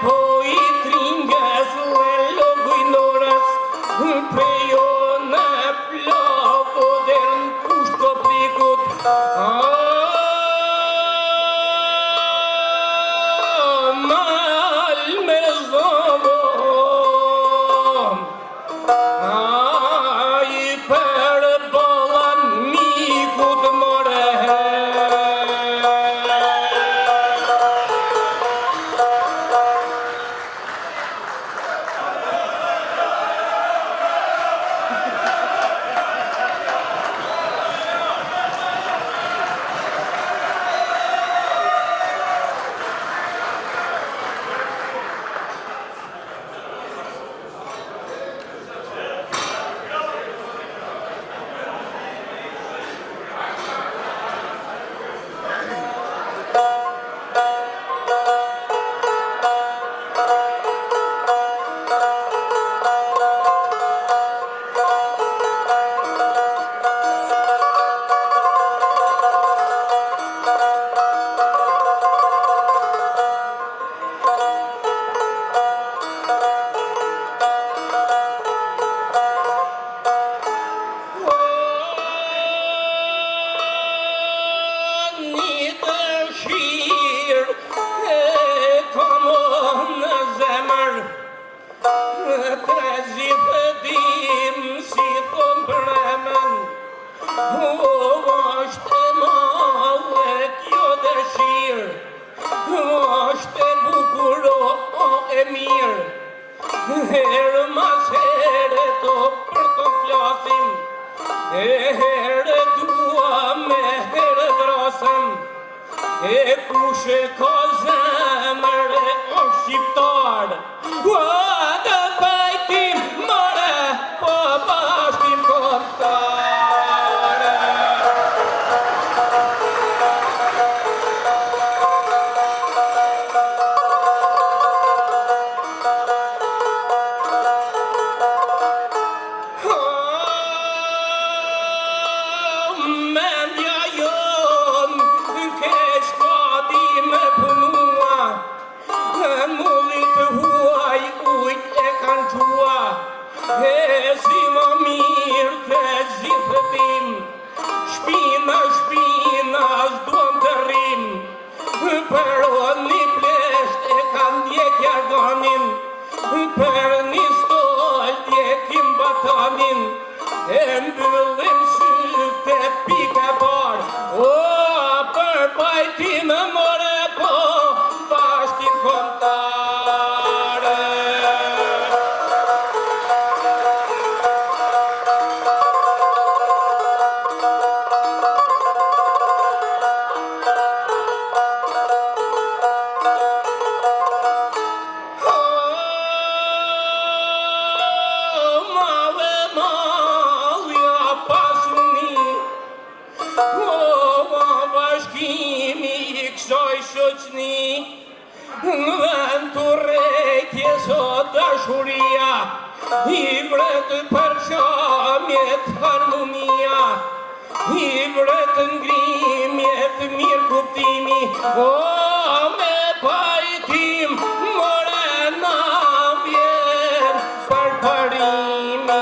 po i tringës dhe logujnorës, pejo në plako dhe në kusht koplikut, mal me zovo, i për bolan mikut more. Herë mas herë to për të flasim, herë dua me herë drasëm, kushe ka zemër o shqiptar, të bajtim mare, po bashkim kontare. Si më mirë të gjithë tim, shpina, s'duam të rrim, për një plesht e kam djek jargonin, për një stol djekim batonin, e mbyllim sytë e pika bar, për bajtim more po bashkim kontare. Në vend të rejtje sot dashuria, i vret për qamjet harmonia, i vret ngrimjet mirë kuptimi, me pajtim more na vjen për parimi.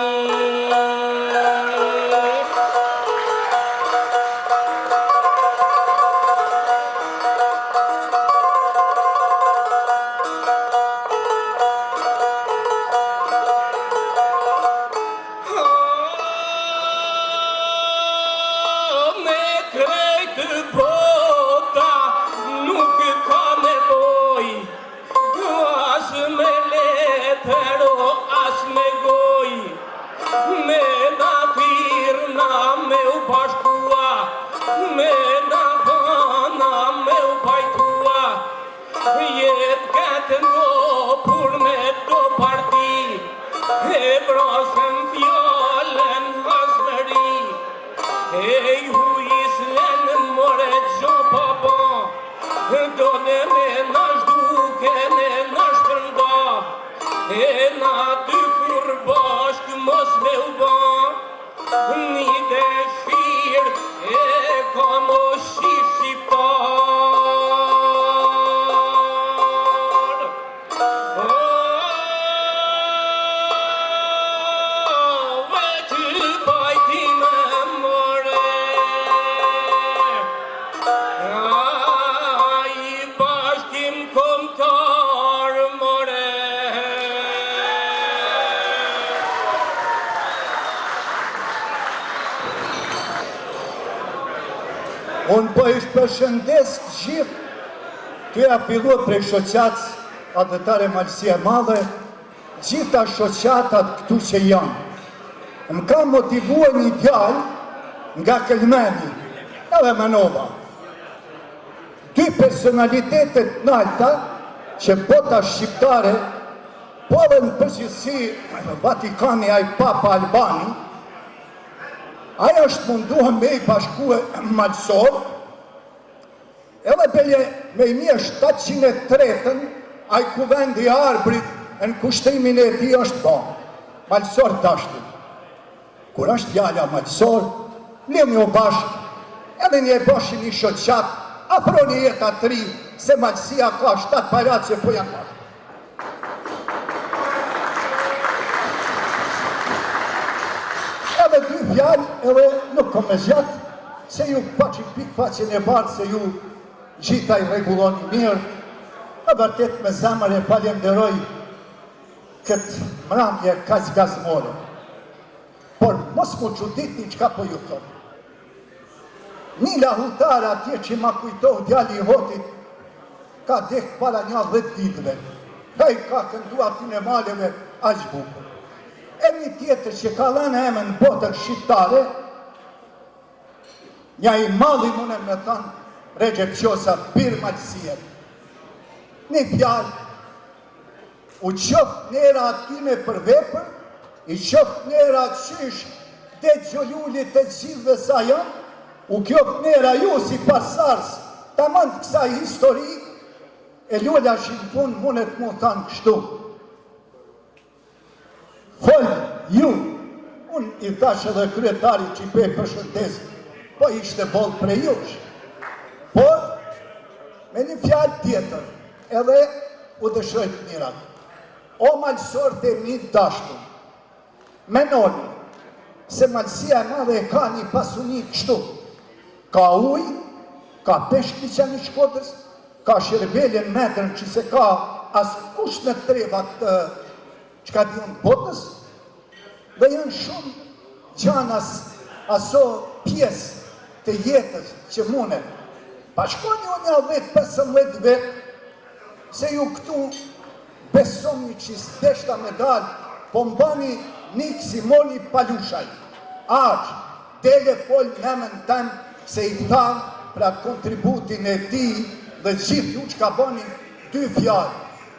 Unë po ishtë përshëndes të gjithë, të ja fillu prej shoqatës Adhetare Malësia e Madhe, gjitha shoqatat këtu që janë. Më ka motivua një djalë nga Kelmeni, edhe Menova. Dy personalitetet nalta që bota shqiptare, po dhe në përgjithësi Vatikani ai Papa Albani, aja është munduhën me i bashkue malësor, edhe belje me i mje 703-ën, a i kuvendi arbrit në kushtimin e ti është ba, malësor dashtin. Kur është fjalla malësor, lëmë jo bashkë, edhe një bashkë një shoqat, afro një jetë atëri, se malësia ka 7 parat që po janë bashkë. Edhe dy fjallë edhe nuk kom e zjatë, se ju paci pikë faqen e barë, se ju gjitha i reguloni mirë, e vërtet me zemër e falenderoj këtë mramje gazmore. Por mos mu qudit një qka po ju thonë. Një lahutar atje që ma kujtoh djali i hotit, ka dekë para një 10 ditëve, ka i ka këndu atin e maleve aq bukur. E një tjetër që ka lënë emën botën shqiptare, nja i madhi mune me thënë, Recep Qosa, birë malësijet. Një fjallë, u qoftë nera atyne për vepër, i qoftë nera qysh dhe gjolullit e gjithve sa janë, u qoftë nera ju si pasars, ta mandë kësa histori, e ljolla shqipun munet mu thanë kështu. Folë ju, unë i thash edhe kryetari që i pe përshëndes, po ishte bolë prej jush. Por, me një fjallë tjetër, edhe u dëshrojt mirat. O malësor të mi dashtun, menoni se Malësia e Madhe e ka një pasuni kështu. Ka uj, ka peshkli që një Shkodrës, ka Shërbelin metrën që se ka as kush në trevat që ka dion botës, dhe janë shumë gjanas aso pjesë të jetës që mune. Pashkoni unë ja 10-15 vetë, se ju këtu besoni që s'deshta me dalë, po mbani nikë si moli palushaj. Aqë, dele folë nëmën temë, se i thamë pra kontributin e ti dhe gjithë ju që ka bani 2 fjallë.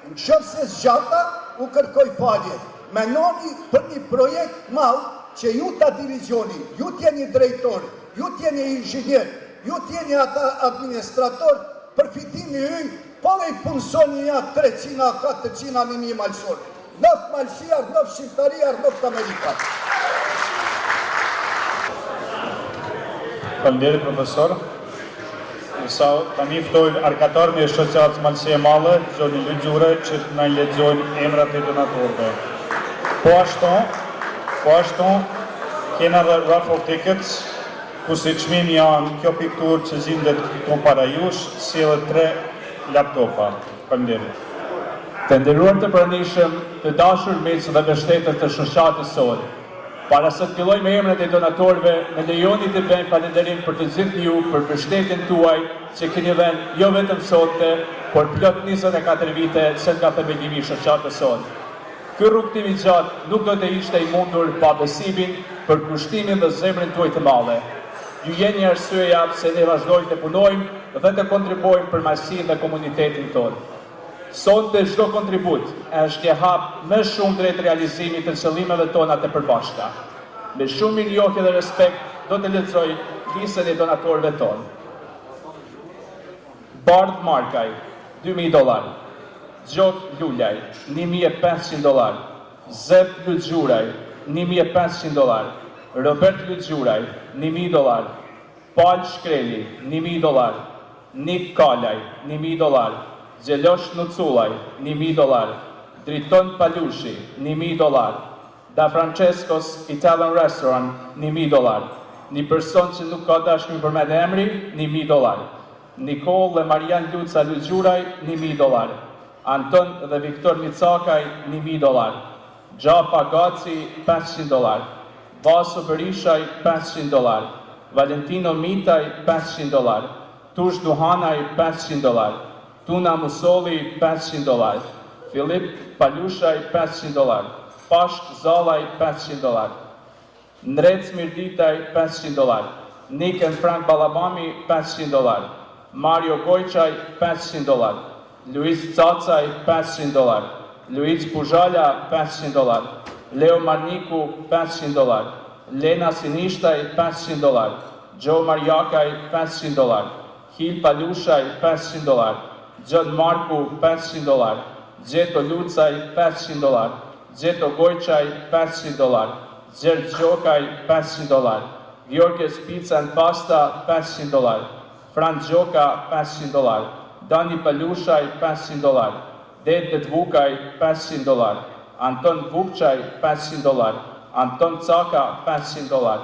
Në qëfë se zgjata, u kërkoj falje. Menoni për një projekt malë që ju ta dirizioni, ju t'jeni drejtori, ju t'jeni inxhinier, ju t'jeni administrator, përfitimi hyj, po dhe i punësoni ja 300, 400, 1.000 malësor. Nëftë malësiar, nëftë shqiptariar, nëftë amerikat. Faleminderit profesor. Sa tani ftoj arkatarën e shoqatës Malësia e Madhe, Gjoni Lëgjure, që të na lexojnë emrat e donatorëve. Po ashtu, kena dhe raffle tickets, ku si çmimi janë kjo pikturë që zindet këtu para jush, si edhe 3 laptopa. Faleminderit. Të nderuar të pranishëm, të dashur miq dhe mbështetës të shoqatës sonë. Para se të filloj me emrat e donatorëve, me lejoni të bëjmë falënderim për të gjithë ju për mbështetjen tuaj që keni dhënë jo vetëm sot, por plot 24 vite që nga themelimi i shoqatës sonë. Ky rrugtim i gjatë nuk do të ishte i mundur pa besimin, për kushtimin dhe zemrën tuaj të madhe. Ju jeni arsyeja pse ne vazhdojmë të punojmë dhe të kontribuojmë për marrësinë dhe komunitetin tonë. Sot të çdo kontribut është një hap më shumë drejt realizimit të qëllimeve tona të përbashkëta. Me shumë mirënjohje dhe respekt do të lexoj listën e donatorëve tonë. Bardh Markaj, $2.000. Gjok Lulaj, $1.500. Zep Lëgjuraj, $1.500. Robert Lëgjuraj, $1.000. Pal Shkreli, $1.000. Nik Kalaj, $1.000. Gjelosh Nuculaj, $1.000. Driton Palushi, $1.000. Da Francesco's Italian Restaurant, $1.000. Një person që nuk ka dashur për me dhe emri, $1.000. Nikol dhe Marian Luca Lëgjuraj, $1.000. Anton dhe Viktor Micakaj, $1.000. Gjafa Gaci, $500. Vaso Berishaj, $500. Valentino Mitaj $500, Tush Duhanaj $500, Tuna Musolli $500, Filip Palushaj $500, Pashk Zalaj $500, Nrec Mirditaj $500, Niken Frank Balabami $500, Mario Gojçaj $500, Luis Cacaj $500, Luiz Puzhala $500, Leo Marniku $500, Lena Sinishtaj $500, Joe Marjakaj $500, Hil Palushaj $500, John Marku $500, Gjeto Lucaj $500, Gjeto Gojçaj $500, Gjergj Gjokaj $500, Gjorges Pizza and Pasta $500, Fran Gjoka $500, Dani Palushaj $500, Dedet Vukaj $500, Anton Vukçaj $500, Anton Caka $500,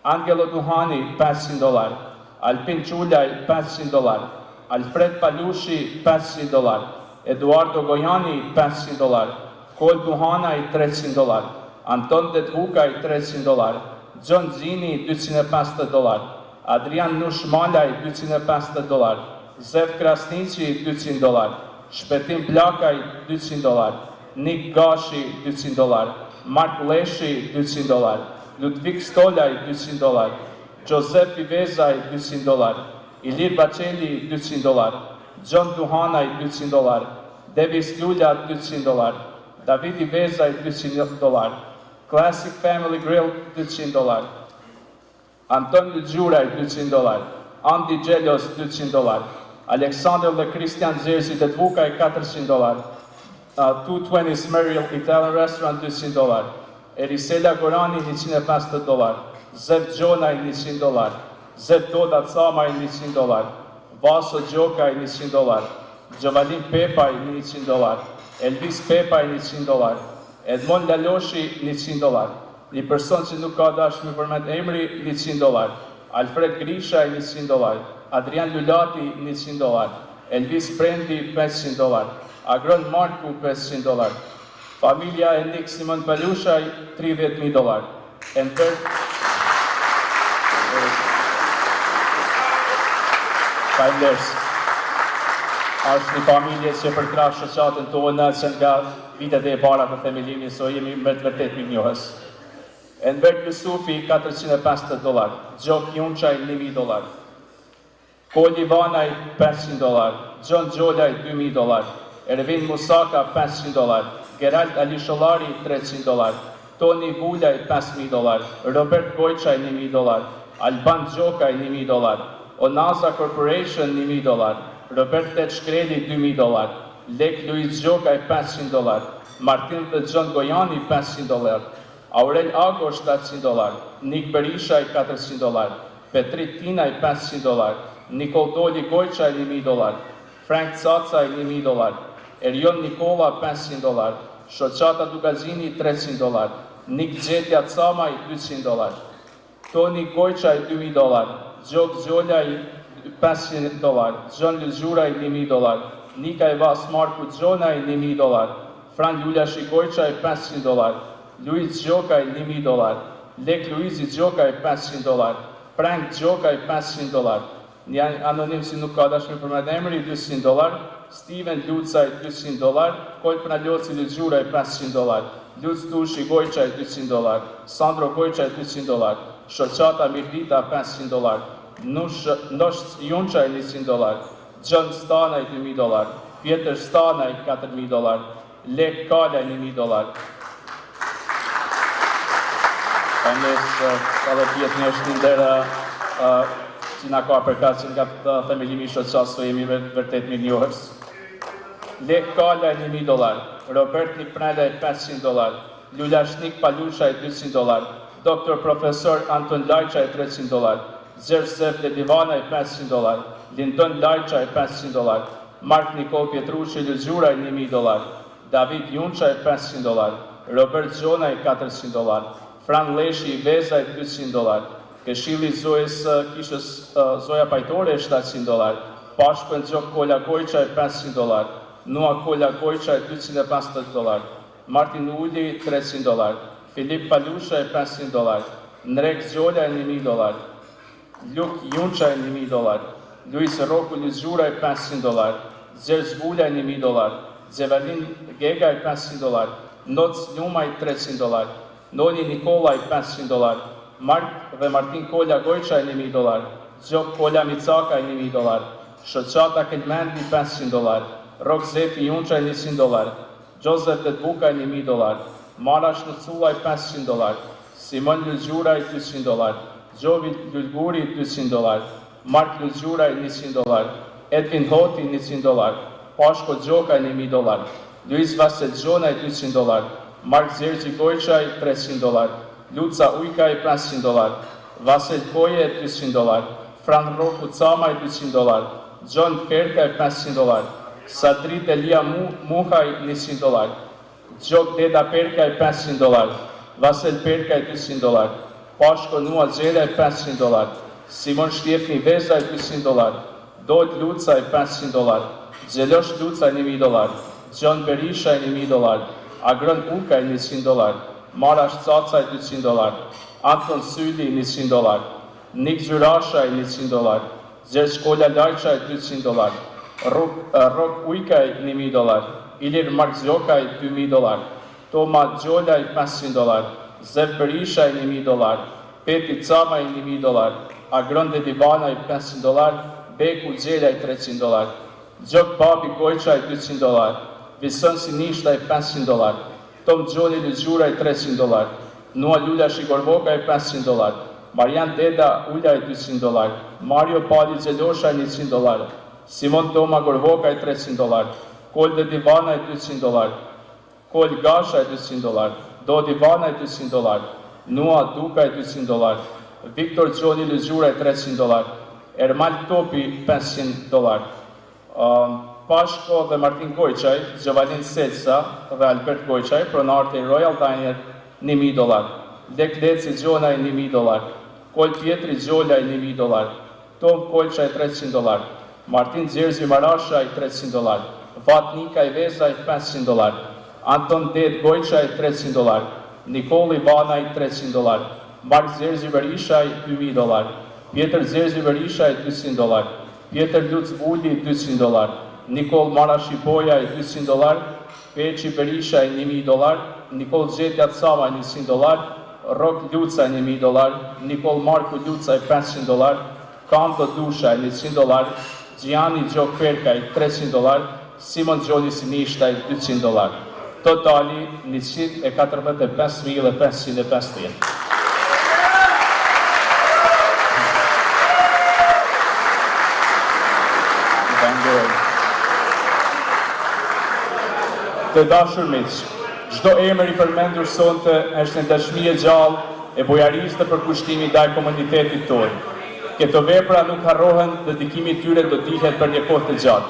Angelo Duhani $500, Alpin Qullaj $500, Alfred Palushi $500, Eduardo Gojani $500, Kol Duhanaj $300, Anton Detvukaj $300, John Zini $250, Adrian Nushmalaj $250, Zev Krasnici $200, Shpetim Blakaj $200, Nik Gashi $200, Mark Leshi $200, Ludvik Stolaj $200, Josef Ivezaj $200, Ilir Baceli $200, John Duhanaj $200, Davis Lulja $200, David Ivezaj $200, Classic Family Grill $200, Anton Lëgjuraj $200, Andy Gjelos $200, Alexander dhe Christian Zerzi dhe Tvukaj $400, 220 Smeriel Italian Restaurant $200, Erisela Gorani $150, Zev Gjonaj $100, Zev Doda Camaj $100, Vaso Gjokaj $100, Gjovalin Pepaj $100, Elvis Pepaj $100, Edmond Laloshi $100, një person që nuk ka dashur me përmend emri $100, Alfred Grishaj $100, Adrian Lulati $100, Elvis Prendi $500, Agron Marku $500, familja e Nik Simon Palushaj $30,000, është një familje që përkra shoqatën tonë që nga vitet e para të themelimi, so jemi me të vërtet mirënjohës. Enver Yusufi $450, Gjok Junçaj $1,000, Koli Vanaj $500, John Gjolaj $2,000, Ervin Musaka $500, Gerald Alishollari $300, Toni Vulaj $5,000, Robert Gojçaj $1,000, Alban Gjokaj $1,000, Onaza Corporation $1,000, Robert Ted Shkreli $2,000, Lek Luiz Gjokaj $500, Martin dhe John Gojani $500, Aurel Agosh $700, Nik Berishaj $400, Petrit Tinaj $500, Nikol Doli Gojçaj $1,000, Frank Cacaj $1,000, Erion Nikola $500, Shoqata Dugazini $300, Nik Gjetja Camaj $200, Toni Gojçaj $2,000, Gjok Gjolaj $500, John Lëgjuraj $1,000, Nikaj Vas Marku Gjonaj $1,000, Fran Lulashi Gojçaj $500, Luiz Gjokaj $1,000, Lek Luizi Gjokaj $500, Frank Gjokaj $500, një anonim që nuk ka dashur përmend emri $200, Steven Lucaj $200, Kolpna Loci Lëgjuraj $500, Luc Tushi Gojçaj $200, Sandro Gojçaj $200, Shoqata Mirdita $500, Nosh Junçaj $100, John Stanaj $2,000, Pjetër Stanaj $4,000, Lek Kalaj $1,000. Ka dhe pjetë një është një ndera që nga ka përkat që nga themelimi shoqas, so jemi vërtet mirënjohës. Lek Kalaj $1,000, Robert Niprelaj $500, Lulashnik Palushaj $200, Dr. Profesor Anton Lajçaj $300, Zersev Ledivanaj $500, Lindon Lajçaj $500, Mark Nikol Pietrushi Lëgjuraj $1,000, David Junçaj $500, Robert Gjonaj $400, Fran Leshi Vezaj $200, Këshilli Zojës Kishës Zoja Pajtore $700, Pashkën Gjok Kolla Gojçaj $500, Nua Kolla Gojçaj $250, Martin Uli $300, Filip Palushaj $500, Nrek Gjolaj $1,000, Luk Junçaj $1.000, Luis Roku Luzgjuraj $500, Gjergj Vuljaj $1.000, Gjevalin Gegaj $500, Noc Ljumaj $300, Noni Nikolaj $500, Mark dhe Martin Kolja Gojçaj $1.000, Gjok Kolja Micakaj $1.000, Shoqata Kelmendi $500, Rok Zefi Junçaj $100, Joseph Detbukaj $1.000, Marash Nuculaj $500, Simon Luzgjuraj $200, Gjovi Lulguri $200, Mark Luzgjuraj $100, Edvin Hoti $100, Pashko Gjokaj $1.000, Luis Vasel Gjonaj $200, Mark Zergji Gojçaj $300, Luca Ujkaj $500, Vasel Koje $200, Fran Roku Camaj $200, John Perkaj $500, Sadrit Elia Muhaj $100, Gjok Deda Perkaj $500, Vasel Perkaj $200, Pashko Nua Gjelaj $500, Simon Shtjefni Vezaj $200, Dojt Lucaj $500, Gjelosh Lucaj $1.000, John Berishaj $1.000, Agron Ukaj $100, Marash Cacaj $200, Anton Syli $100, Nik Gjurashaj $100, Gjergj Kolja Lajçaj $200, Rok Ujkaj $1.000, Ilir Markzjokaj $2.000, Toma Gjolaj $500, Zev Berishaj $1.000, Peti Camaj $1.000, Agron Dedivanaj $500, Beku Gjelaj $300, Gjok Babi Gojçaj $200, Vison Sinishtaj $500, Tom Gjoni Luzgjuraj $300, Nua Lulja Shigorvokaj $500, Marian Deda Uljaj $200, Mario Pali Gjeloshaj $100, Simon Toma Gorvokaj $300, Kol Dedivanaj $200, Kol Gashaj $200, Dodi Vanaj $200, Nua Dukaj $200, Viktor Gjoni Luzgjuraj $300, Ermal Topi $500, Pashko dhe Martin Gojçaj, Gjevalin Selsa dhe Albert Gojçaj, pronarët e Royal Diner $1.000, Lek Leci Gjonaj $1.000, Kol Pietri Gjolaj $1.000, Tom Kolçaj $300, Martin Gjergji Marashaj $300, Vat Nikaj Vezaj $500, Anton Det Gojçaj $300, Nikoli Vanaj $300, Mark Zergji Berishaj $2.000, Pjetër Zergji Berishaj $200, Pjetër Luc Vulli $200, Nikol Marashipojaj $200, Peqi Berishaj $1.000, Nikol Gjetja Camaj $100, Rok Lucaj $1.000, Nikol Marku Lucaj $500, Kanto Dushaj $100, Gjani Gjok Perkaj $300, Simon Gjoni Sinishtaj $200. Totali $145.550. Të dashur miq, çdo emër i përmendur sonte është një dashmi e gjallë e bujarisë dhe përkushtimi ndaj komunitetit tonë. Këto vepra nuk harrohen dhe dedikimi i tyre do dihet për një kohë të gjatë.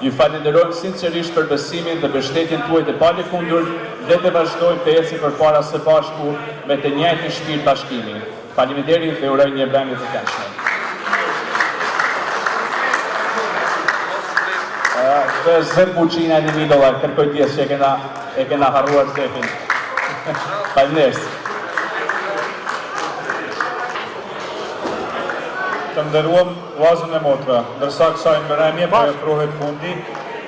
Ju falenderojmë sinqerisht për besimin dhe mbështetjen tuaj të palëkundur dhe të vazhdojmë të ecim përpara së bashku me të njëjtin shpirt bashkimi. Faleminderit dhe uroj një mbrëmje të këndshme. Zep Buçina $1.000, kërkoj tjesë që e kena harruar Zepin. Faleminderit. Të nderuam vllazën e motra, ndërsa kësaj mbrëmje po afrohet fundi,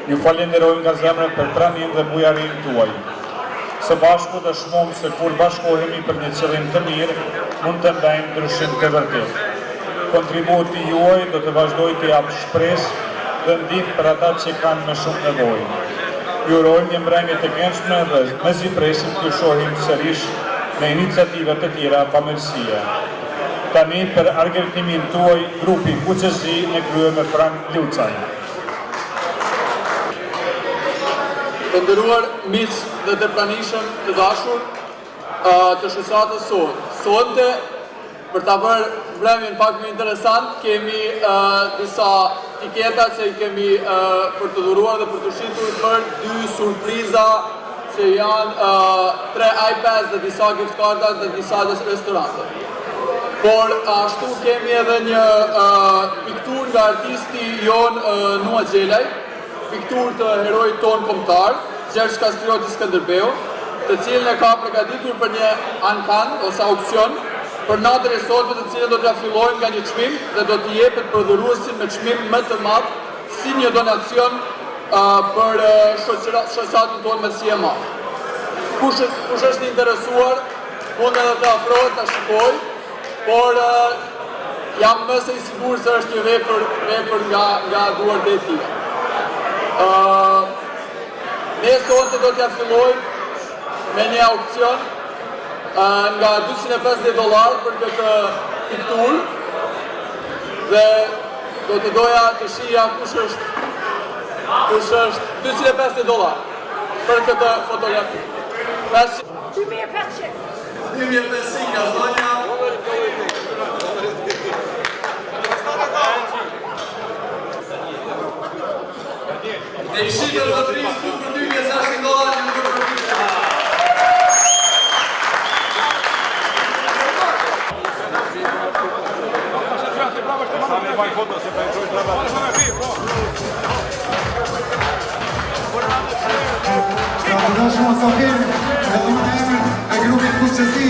ju falenderojmë nga zemra për praninë dhe bujarinë tuaj. Së bashku dëshmojm se kur bashkohemi për një qëllim të mirë, mund të bëjmë ndryshim të vërtetë. Kontributi juaj do të vazhdojë të japë shpresë dhe ndihmë për ata që kanë më shumë nevojë. Ju urojmë një mbrëmje të këndshme dhe mezi presim t'ju shohim sërish me iniciativa të tjera pa mirësie. Tani për argëtimin tuaj, grupi Kuqezi e kryer me Frank Lucaj. Të nderuar miq dhe të pranishëm të dashur të shoqatës sonë. Sonte për ta bërë mbrëmjen pak më interesant, kemi disa tiketa që i kemi për të dhuruar dhe për të shitur për 2 surpriza që janë 3 iPads dhe disa gift carda dhe disa restorante. Por ashtu kemi edhe një piktur nga artisti jon Nua Gjelaj, piktur të herojit ton kombëtar, Gjergj Kastrioti Skënderbeu, të cilën e ka përgatitur për një ankan ose auksion për natën e sotme, të cilën do t'ja fillojmë nga një çmim dhe do t'i jepet për dhuruesin me çmim më të madh si një donacion për shoqatën tonë me si e madh. Kush është interesuar, mund edhe të afrohet të shikoj, por jam më se i sigur se është një vepër nga duart e tij. Ne sot do t'ja fillojmë me një aukcion nga $250 për këtë pikturë dhe do të doja të shija kush është $250 për këtë fotografi. 2500. 2500 nga zonja. Dhe i shikë të zotërinë së për $260 në përpërpishtë. Shumë Sofim, e grupit Kuqësi,